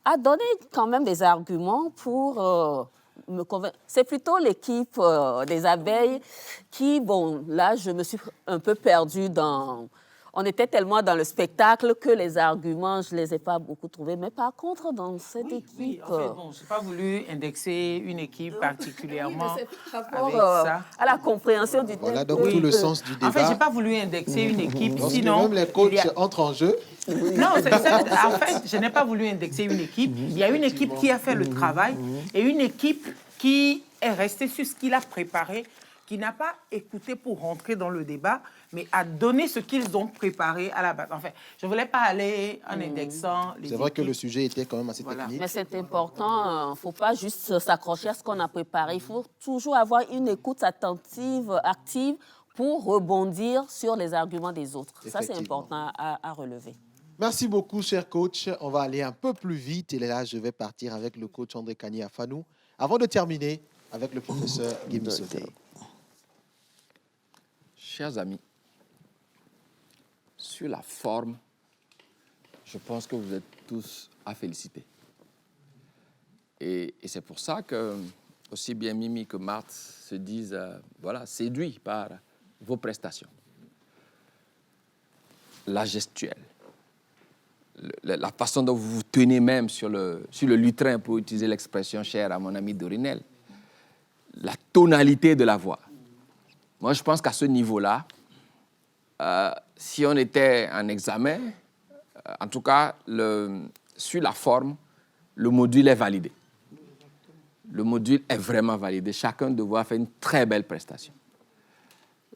a donné quand même des arguments pour... me convaincre. C'est plutôt l'équipe des abeilles qui, bon, là, je me suis un peu perdue dans... On était tellement dans le spectacle que les arguments, je ne les ai pas beaucoup trouvés. Mais par contre, dans cette équipe... Oui, en fait, bon, je n'ai pas voulu indexer une équipe particulièrement avec ça. À la compréhension du thème. Voilà donc tout le sens du débat. En fait, je n'ai pas voulu indexer une équipe, Lorsque sinon... même les coachs entrent en jeu. Non, en fait, je n'ai pas voulu indexer une équipe. Il y a une équipe qui a fait le travail et une équipe qui est restée sur ce qu'il a préparé, qui n'a pas écouté pour rentrer dans le débat, mais a donné ce qu'ils ont préparé à la base. Enfin, je ne voulais pas aller en indexant les C'est vrai équipes. que le sujet était quand même assez technique. Mais c'est important, il ne faut pas juste s'accrocher à ce qu'on a préparé. Il faut toujours avoir une écoute attentive, active, pour rebondir sur les arguments des autres. Ça, c'est important à relever. Merci beaucoup, cher coach. On va aller un peu plus vite. Et là, je vais partir avec le coach André Kani-Afanou. Avant de terminer avec le professeur Guy Sauté. Chers amis, sur la forme, je pense que vous êtes tous à féliciter. Et c'est pour ça que, aussi bien Mimi que Marthe se disent voilà, séduits par vos prestations. la gestuelle, la façon dont vous vous tenez même sur le lutrin, pour utiliser l'expression chère à mon ami Dorinel, la tonalité de la voix. Moi, je pense qu'à ce niveau-là, si on était en examen, en tout cas, sur la forme, le module est validé. Le module est vraiment validé. Chacun de vous a fait une très belle prestation.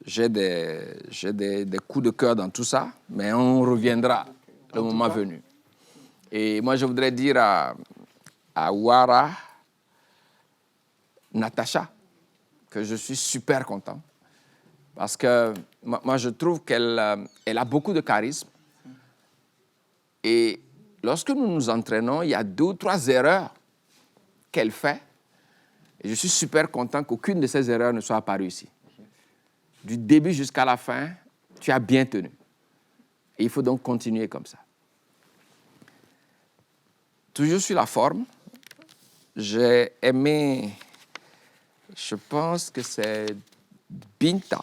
J'ai des coups de cœur dans tout ça, mais on reviendra le moment venu. Et moi, je voudrais dire à Ouara, Natacha, que je suis super content. Parce que moi, je trouve qu'elle a beaucoup de charisme. Et lorsque nous nous entraînons, il y a 2 ou 3 erreurs qu'elle fait. Et je suis super content qu'aucune de ces erreurs ne soit apparue ici. Du début jusqu'à la fin, tu as bien tenu. Et il faut donc continuer comme ça. Toujours sur la forme, j'ai aimé, je pense que c'est Binta.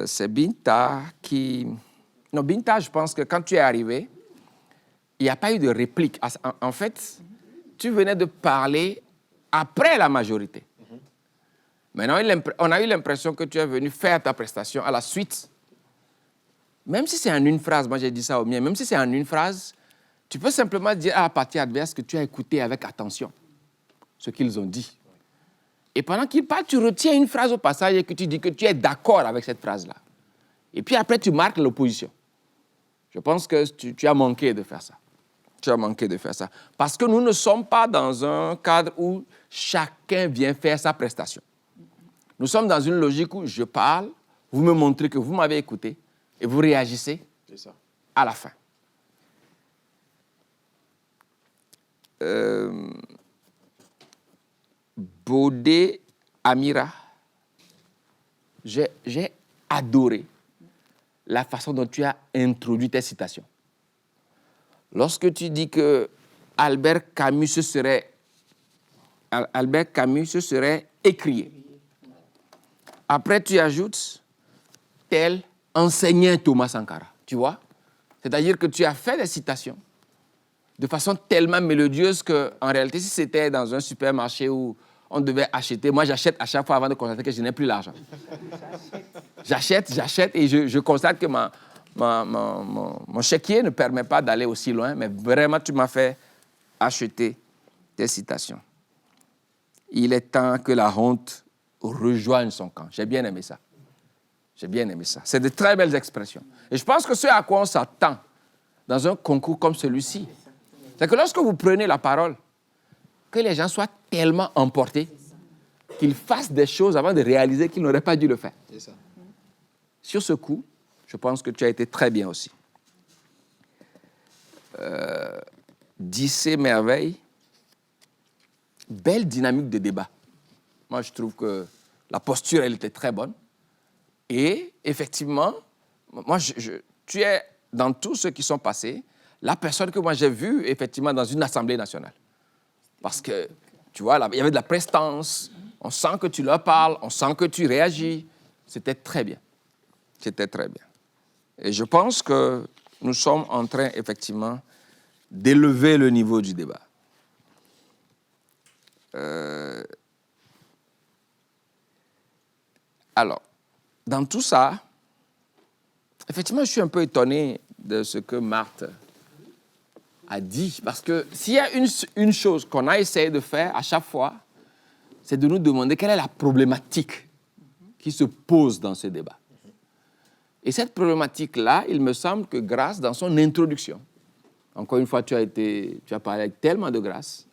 C'est Binta qui... Non, Binta, je pense que quand tu es arrivé, il n'y a pas eu de réplique. En fait, tu venais de parler après la majorité. Maintenant, on a eu l'impression que tu es venu faire ta prestation à la suite. Même si c'est en une phrase, moi j'ai dit ça au mien, même si c'est en une phrase, tu peux simplement dire à la partie adverse que tu as écouté avec attention ce qu'ils ont dit. Et pendant qu'ils parlent, tu retiens une phrase au passage et que tu dis que tu es d'accord avec cette phrase-là. Et puis après, tu marques l'opposition. Je pense que tu as manqué de faire ça. Tu as manqué de faire ça. Parce que nous ne sommes pas dans un cadre où chacun vient faire sa prestation. Nous sommes dans une logique où je parle, vous me montrez que vous m'avez écouté et vous réagissez à la fin. Bodé Amira, j'ai adoré la façon dont tu as introduit tes citations. Lorsque tu dis que Albert Camus se serait écrié. Après, tu ajoutes tel enseignant Thomas Sankara. Tu vois? C'est-à-dire que tu as fait des citations de façon tellement mélodieuse qu'en réalité, si c'était dans un supermarché où on devait acheter, moi j'achète à chaque fois avant de constater que je n'ai plus l'argent. J'achète et je constate que mon chéquier ne permet pas d'aller aussi loin, mais vraiment tu m'as fait acheter tes citations. Il est temps que la honte rejoigne son camp. J'ai bien aimé ça. J'ai bien aimé ça. C'est de très belles expressions. Et je pense que ce à quoi on s'attend dans un concours comme celui-ci, c'est que lorsque vous prenez la parole, que les gens soient tellement emportés qu'ils fassent des choses avant de réaliser qu'ils n'auraient pas dû le faire. C'est ça. Sur ce coup, je pense que tu as été très bien aussi. Dissé merveille, belle dynamique de débat. Moi, je trouve que la posture, elle était très bonne. Et effectivement, moi, tu es, dans tous ceux qui sont passés, la personne que moi j'ai vue, effectivement, dans une assemblée nationale. Parce que, tu vois, il y avait de la prestance, on sent que tu leur parles, on sent que tu réagis. C'était très bien. C'était très bien. Et je pense que nous sommes en train, effectivement, d'élever le niveau du débat. Alors, dans tout ça, effectivement, je suis un peu étonné de ce que Marthe a dit. Parce que s'il y a une chose qu'on a essayé de faire à chaque fois, c'est de nous demander quelle est la problématique qui se pose dans ce débat. Et cette problématique-là, il me semble que grâce, dans son introduction, encore une fois, tu as parlé avec tellement de grâce.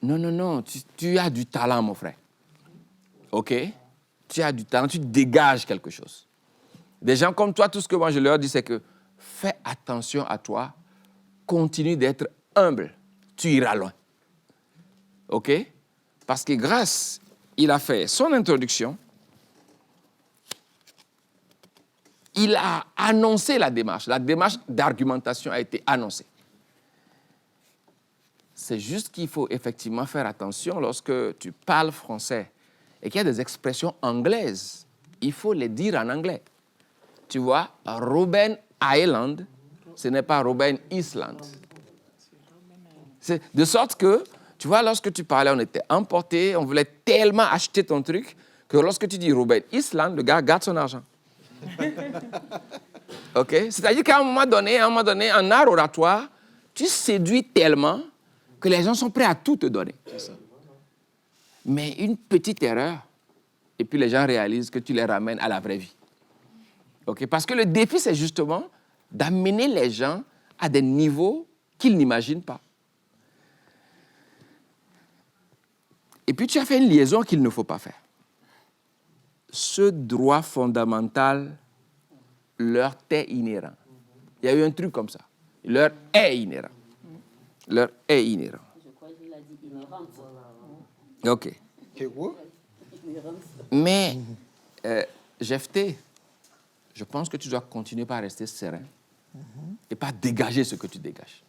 Non, tu as du talent, mon frère. OK? Tu as du talent, tu dégages quelque chose. Des gens comme toi, tout ce que moi je leur dis, c'est que fais attention à toi, continue d'être humble, tu iras loin. OK? Parce que grâce, il a fait son introduction, il a annoncé la démarche d'argumentation a été annoncée. C'est juste qu'il faut effectivement faire attention lorsque tu parles français et qu'il y a des expressions anglaises, il faut les dire en anglais. Tu vois, Robben Island, ce n'est pas Robben Island. C'est de sorte que, tu vois, lorsque tu parlais, on était emportés, on voulait tellement acheter ton truc que lorsque tu dis Robben Island, le gars garde son argent. OK? C'est-à-dire qu'à un moment donné, en art oratoire, tu séduis tellement que les gens sont prêts à tout te donner. Mais une petite erreur, et puis les gens réalisent que tu les ramènes à la vraie vie. OK? Parce que le défi, c'est justement d'amener les gens à des niveaux qu'ils n'imaginent pas. Et puis tu as fait une liaison qu'il ne faut pas faire. Ce droit fondamental leur est inhérent. Il y a eu un truc comme ça. Leur est inhérent. Leur est inhérent. Je crois qu'il a dit inhérente. OK. Mais, Jephté, je pense que tu dois continuer par rester serein et pas dégager ce que tu dégages.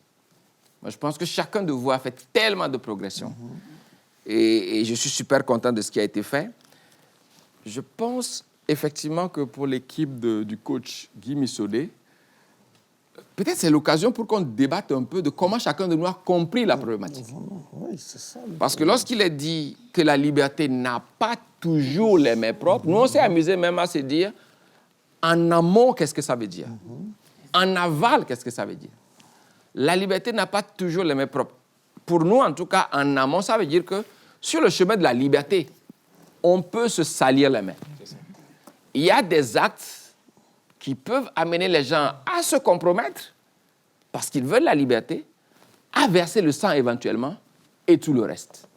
Moi, je pense que chacun de vous a fait tellement de progression et je suis super content de ce qui a été fait. Je pense effectivement que pour l'équipe du coach Guy Missodé, peut-être c'est l'occasion pour qu'on débatte un peu de comment chacun de nous a compris la problématique. Oui, c'est ça. Parce que lorsqu'il est dit que la liberté n'a pas toujours les mains propres, nous on s'est amusé même à se dire, en amont, qu'est-ce que ça veut dire? En aval, qu'est-ce que ça veut dire? La liberté n'a pas toujours les mains propres. Pour nous, en tout cas, en amont, ça veut dire que sur le chemin de la liberté, on peut se salir les mains. Il y a des actes qui peuvent amener les gens à se compromettre parce qu'ils veulent la liberté, à verser le sang éventuellement et tout le reste.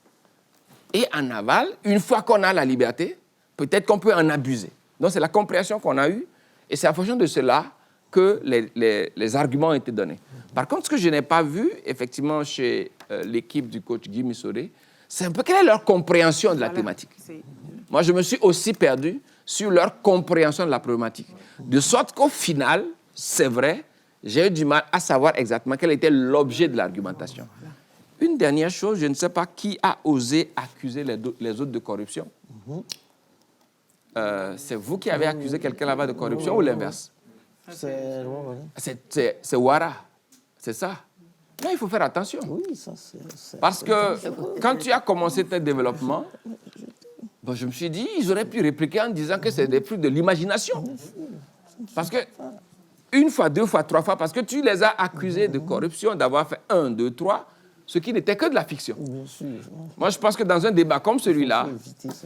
Et en aval, une fois qu'on a la liberté, peut-être qu'on peut en abuser. Donc c'est la compréhension qu'on a eue et c'est en fonction de cela que les arguments ont été donnés. Par contre, ce que je n'ai pas vu, effectivement, chez l'équipe du coach Guy Missodé, c'est un peu quelle est leur compréhension de la thématique. Moi, je me suis aussi perdu sur leur compréhension de la problématique. De sorte qu'au final, c'est vrai, j'ai eu du mal à savoir exactement quel était l'objet de l'argumentation. Une dernière chose, je ne sais pas qui a osé accuser les autres de corruption. C'est vous qui avez accusé quelqu'un là-bas de corruption ou l'inverse? C'est Ouara, c'est ça. Non, il faut faire attention. Oui, ça c'est... Parce que quand tu as commencé tes développements, bon, je me suis dit, ils auraient pu répliquer en disant que c'est des fruits de l'imagination. Parce que, une fois, deux fois, trois fois, parce que tu les as accusés de corruption, d'avoir fait 1, 2, 3, ce qui n'était que de la fiction. Moi, je pense que dans un débat comme celui-là,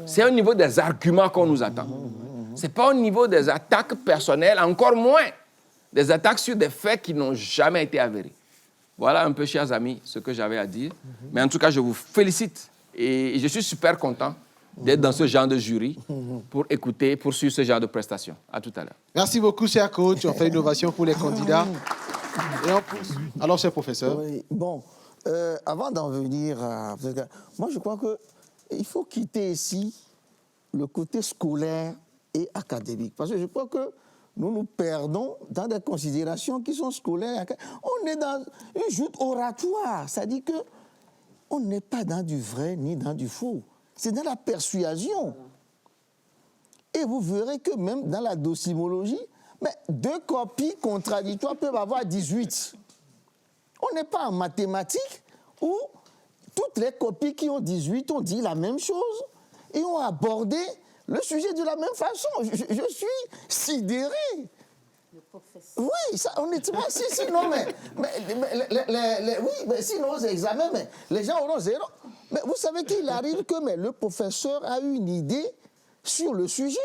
c'est au niveau des arguments qu'on nous attend. Ce n'est pas au niveau des attaques personnelles, encore moins des attaques sur des faits qui n'ont jamais été avérés. Voilà un peu, chers amis, ce que j'avais à dire. Mais en tout cas, je vous félicite et je suis super content d'être dans ce genre de jury pour écouter, pour suivre ce genre de prestations. À tout à l'heure. Merci beaucoup, cher coach. On fait une ovation pour les candidats. Et alors, cher professeur. Oui, bon, avant d'en venir à... Moi, je crois qu'il faut quitter ici le côté scolaire et académique. Parce que je crois que nous nous perdons dans des considérations qui sont scolaires. On est dans une joute oratoire. C'est-à-dire qu'on n'est pas dans du vrai ni dans du faux. C'est dans la persuasion. Et vous verrez que même dans la docimologie, mais 2 copies contradictoires peuvent avoir 18. On n'est pas en mathématiques où toutes les copies qui ont 18 ont dit la même chose et ont abordé le sujet de la même façon. Je suis sidéré. Oui, ça, honnêtement, sinon, sinon, aux examens, mais les gens auront 0. Mais vous savez qu'il arrive que le professeur a eu une idée sur le sujet.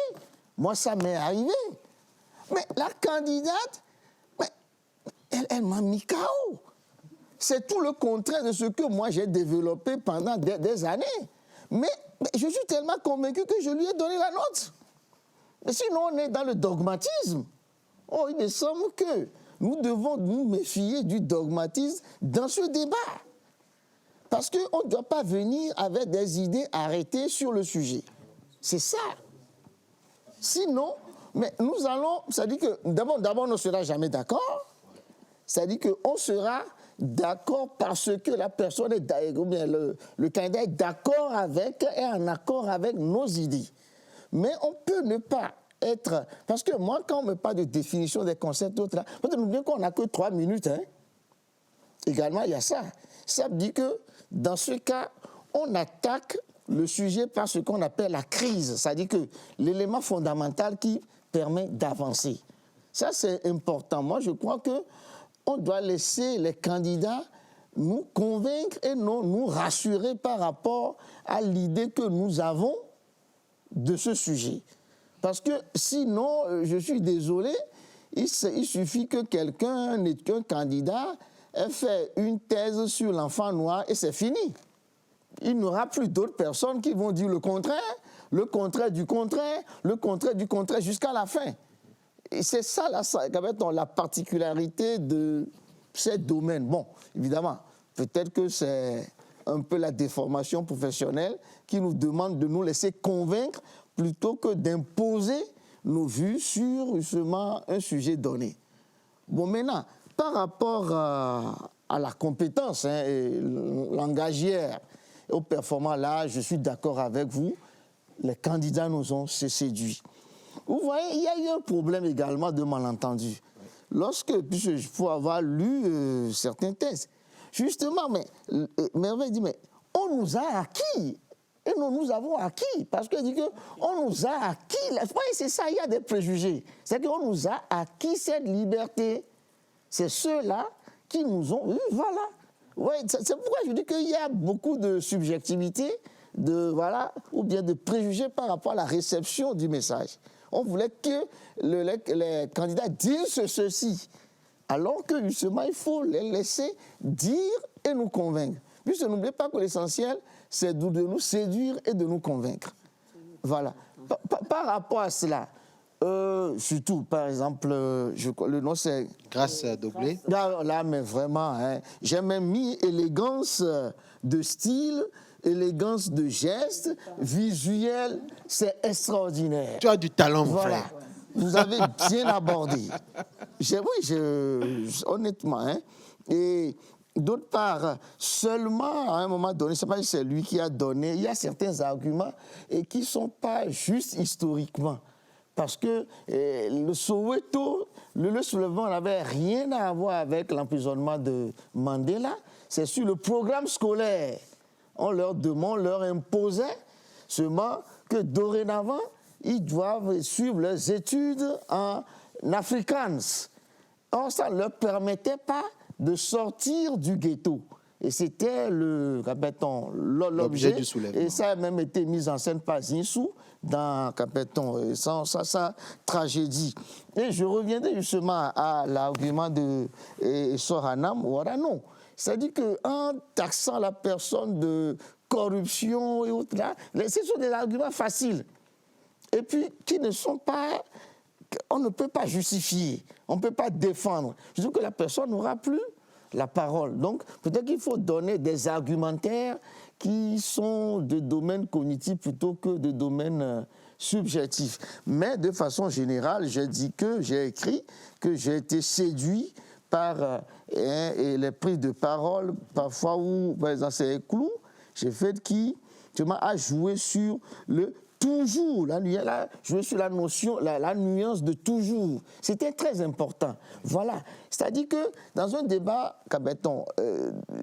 Moi, ça m'est arrivé. Mais la candidate, elle m'a mis KO. C'est tout le contraire de ce que moi, j'ai développé pendant des années. Mais je suis tellement convaincu que je lui ai donné la note. Mais sinon, on est dans le dogmatisme. Oh, il me semble que nous devons nous méfier du dogmatisme dans ce débat. Parce qu'on ne doit pas venir avec des idées arrêtées sur le sujet. C'est ça. Sinon, mais nous allons... C'est-à-dire que d'abord, on ne sera jamais d'accord. C'est-à-dire qu'on sera d'accord parce que la personne ou bien le candidat est d'accord avec, est en accord avec nos idées. Mais on peut ne pas être... Parce que moi, quand on me parle de définition des concepts, n'oubliez qu'on n'a que 3 minutes. Hein. Également, il y a ça. Ça veut dire que, dans ce cas, on attaque le sujet par ce qu'on appelle la crise. C'est-à-dire que l'élément fondamental qui permet d'avancer. Ça, c'est important. Moi, je crois qu'on doit laisser les candidats nous convaincre et non nous rassurer par rapport à l'idée que nous avons de ce sujet. Parce que sinon, je suis désolé, il suffit que quelqu'un, qu'un candidat, ait fait une thèse sur l'enfant noir et c'est fini. Il n'y aura plus d'autres personnes qui vont dire le contraire du contraire, le contraire du contraire jusqu'à la fin. Et c'est ça la particularité de ces domaines. Bon, évidemment, peut-être que c'est un peu la déformation professionnelle qui nous demande de nous laisser convaincre plutôt que d'imposer nos vues sur justement un sujet donné. Bon, maintenant, par rapport à la compétence langagière et au performant, là, je suis d'accord avec vous, les candidats nous ont séduits. Vous voyez, il y a eu un problème également de malentendu. Puisque il faut avoir lu certains textes, justement, mais Merveille dit, mais on nous a acquis. Et nous avons acquis, parce que dit qu'on nous a acquis. Vous voyez, c'est ça, il y a des préjugés. C'est qu'on nous a acquis cette liberté. C'est ceux-là qui nous ont... Oui, voilà. Ouais, c'est pourquoi je dis qu'il y a beaucoup de subjectivité, ou bien de préjugés par rapport à la réception du message. On voulait que les candidats disent ceci, alors que justement, il faut les laisser dire et nous convaincre. Puisque n'oubliez pas que l'essentiel, c'est de nous séduire et de nous convaincre. Voilà. Par rapport à cela, surtout, par exemple, le nom c'est... Grâce Doblé. Là, mais vraiment, hein, j'ai même mis élégance de style, élégance de geste, visuel, c'est extraordinaire. Tu as du talent, mon voilà. frère. Vous avez bien abordé. Honnêtement, hein, et... D'autre part, seulement à un moment donné, c'est pas que c'est lui qui a donné, il y a certains arguments et qui ne sont pas justes historiquement. Parce que le Soweto, le soulèvement n'avait rien à voir avec l'emprisonnement de Mandela. C'est sur le programme scolaire. On leur imposait seulement que dorénavant, ils doivent suivre leurs études en afrikaans. Or, ça ne leur permettait pas de sortir du ghetto. Et c'était l'objet du soulèvement. Et ça a même été mis en scène par Zinsou dans sa tragédie. Et je reviendrai justement à l'argument de Soranam Warano. C'est-à-dire qu'en taxant la personne de corruption et autres, ce sont des arguments faciles. Et puis qui ne sont pas... On ne peut pas justifier, on ne peut pas défendre. Je dis que la personne n'aura plus la parole. Donc, peut-être qu'il faut donner des argumentaires qui sont de domaine cognitif plutôt que de domaine subjectif. Mais de façon générale, j'ai écrit que j'ai été séduit par les prises de parole, parfois où, par exemple, c'est clou, j'ai fait qui a joué sur le toujours, jouer sur la notion, la nuance de toujours. C'était très important. Voilà. C'est-à-dire que dans un débat,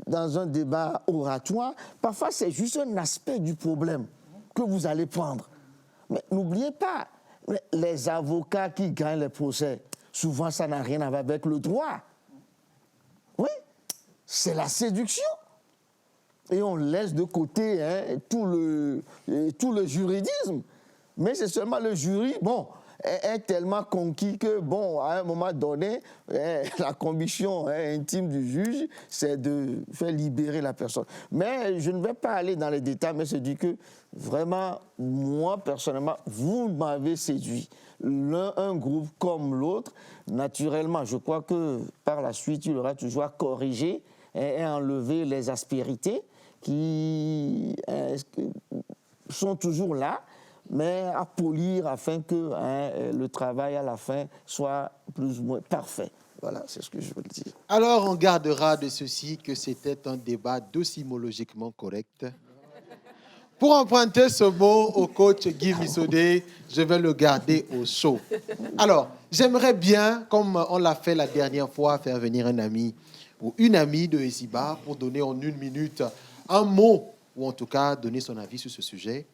dans un débat oratoire, parfois c'est juste un aspect du problème que vous allez prendre. Mais n'oubliez pas, les avocats qui gagnent les procès, souvent ça n'a rien à voir avec le droit. Oui, c'est la séduction. Et on laisse de côté tout le juridisme. Mais c'est seulement le jury, est tellement conquis que, à un moment donné, la conviction intime du juge, c'est de faire libérer la personne. Mais je ne vais pas aller dans les détails, mais c'est dit que, vraiment, moi, personnellement, vous m'avez séduit. Un groupe comme l'autre, naturellement, je crois que par la suite, il aura toujours à corriger et enlever les aspérités qui sont toujours là, mais à polir afin que le travail à la fin soit plus ou moins parfait. Voilà, c'est ce que je veux dire. Alors, on gardera de ceci que c'était un débat docimologiquement correct. Pour emprunter ce mot au coach Guy Missodé, je vais le garder au chaud. Alors, j'aimerais bien, comme on l'a fait la dernière fois, faire venir un ami ou une amie de Esiba pour donner en 1 minute un mot, ou en tout cas donner son avis sur ce sujet.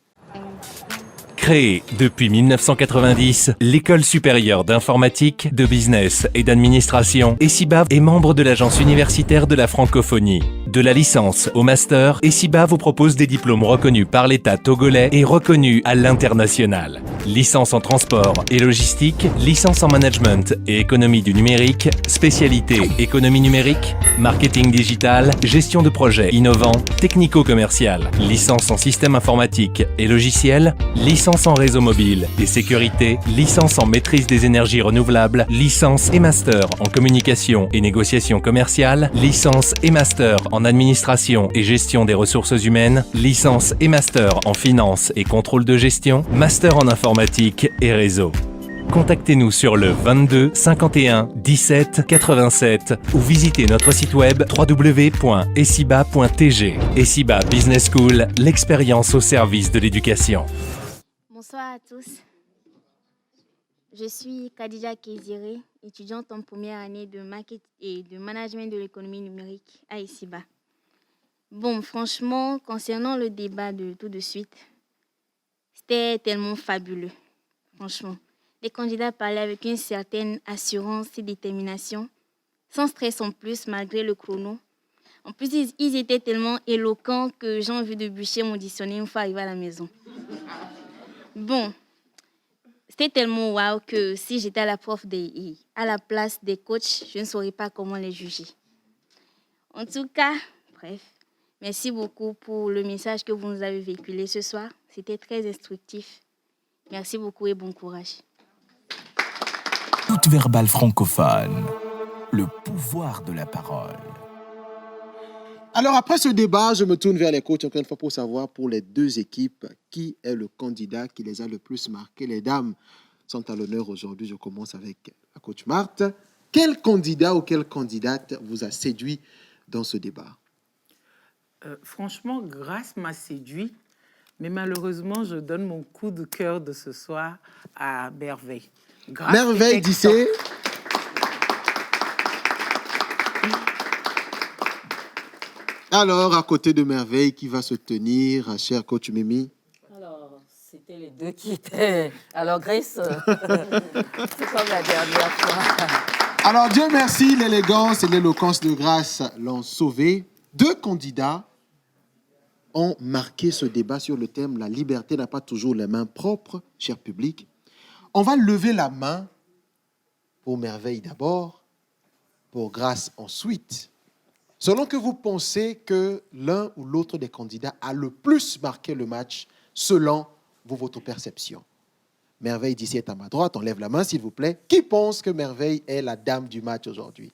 Créée depuis 1990, l'École supérieure d'informatique, de business et d'administration, ESIBA est membre de l'Agence universitaire de la francophonie. De la licence au master, ESIBA vous propose des diplômes reconnus par l'État togolais et reconnus à l'international. Licence en transport et logistique, licence en management et économie du numérique, spécialité économie numérique, marketing digital, gestion de projets innovants, technico-commercial, licence en système informatique et logiciel, licence en réseau mobile et sécurité, licence en maîtrise des énergies renouvelables, licence et master en communication et négociation commerciale, licence et master en administration et gestion des ressources humaines, licence et master en finance et contrôle de gestion, master en informatique et réseau. Contactez-nous sur le 22 51 17 87 ou visitez notre site web www.esiba.tg. Esiba Business School, l'expérience au service de l'éducation. Bonsoir à tous. Je suis Khadija Kéziré, étudiante en première année de marketing et de management de l'économie numérique à Esiba. Bon, franchement, concernant le débat de tout de suite, c'était tellement fabuleux, franchement. Les candidats parlaient avec une certaine assurance et détermination, sans stress en plus, malgré le chrono. En plus, ils étaient tellement éloquents que j'ai envie de bûcher mon dictionnaire une fois arrivé à la maison. Bon, c'était tellement waouh que si j'étais à la place des coachs, je ne saurais pas comment les juger. En tout cas, bref, merci beaucoup pour le message que vous nous avez véhiculé ce soir. C'était très instructif. Merci beaucoup et bon courage. Toute verbale francophone, le pouvoir de la parole. Alors, après ce débat, je me tourne vers les coachs encore une fois pour savoir pour les deux équipes qui est le candidat qui les a le plus marqués. Les dames sont à l'honneur aujourd'hui. Je commence avec la coach Marthe. Quel candidat ou quelle candidate vous a séduit dans ce débat? Franchement, Grâce m'a séduit, mais malheureusement, je donne mon coup de cœur de ce soir à Merveille. Grâce Merveille Dissé. Alors, à côté de Merveille, qui va se tenir, cher coach Mimi? Alors, c'était les deux qui étaient... Alors, Grace, c'est comme la dernière fois. Alors, Dieu merci, l'élégance et l'éloquence de Grâce l'ont sauvé. Deux candidats ont marqué ce débat sur le thème « La liberté n'a pas toujours les mains propres », cher public. On va lever la main pour Merveille d'abord, pour Grâce ensuite. Selon que vous pensez que l'un ou l'autre des candidats a le plus marqué le match, selon votre perception. Merveille d'ici est à ma droite, on lève la main s'il vous plaît. Qui pense que Merveille est la dame du match aujourd'hui?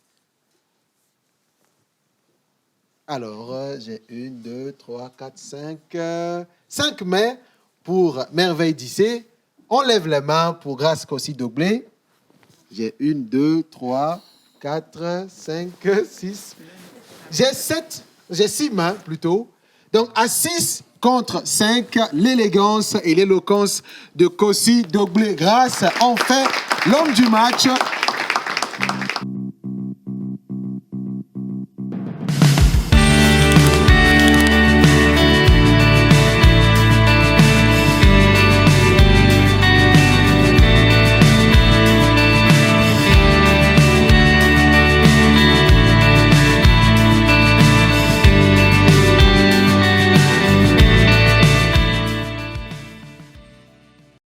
Alors, j'ai 1, 2, 3, 4, 5. 5 mains pour Merveille d'ici. On lève les mains pour Grâce Kossi Doblé. J'ai 1, 2, 3, 4, 5, 6. J'ai 6 mains plutôt. Donc, à 6 contre 5, l'élégance et l'éloquence de Kossi Doblé. Grâce, en fait, l'homme du match.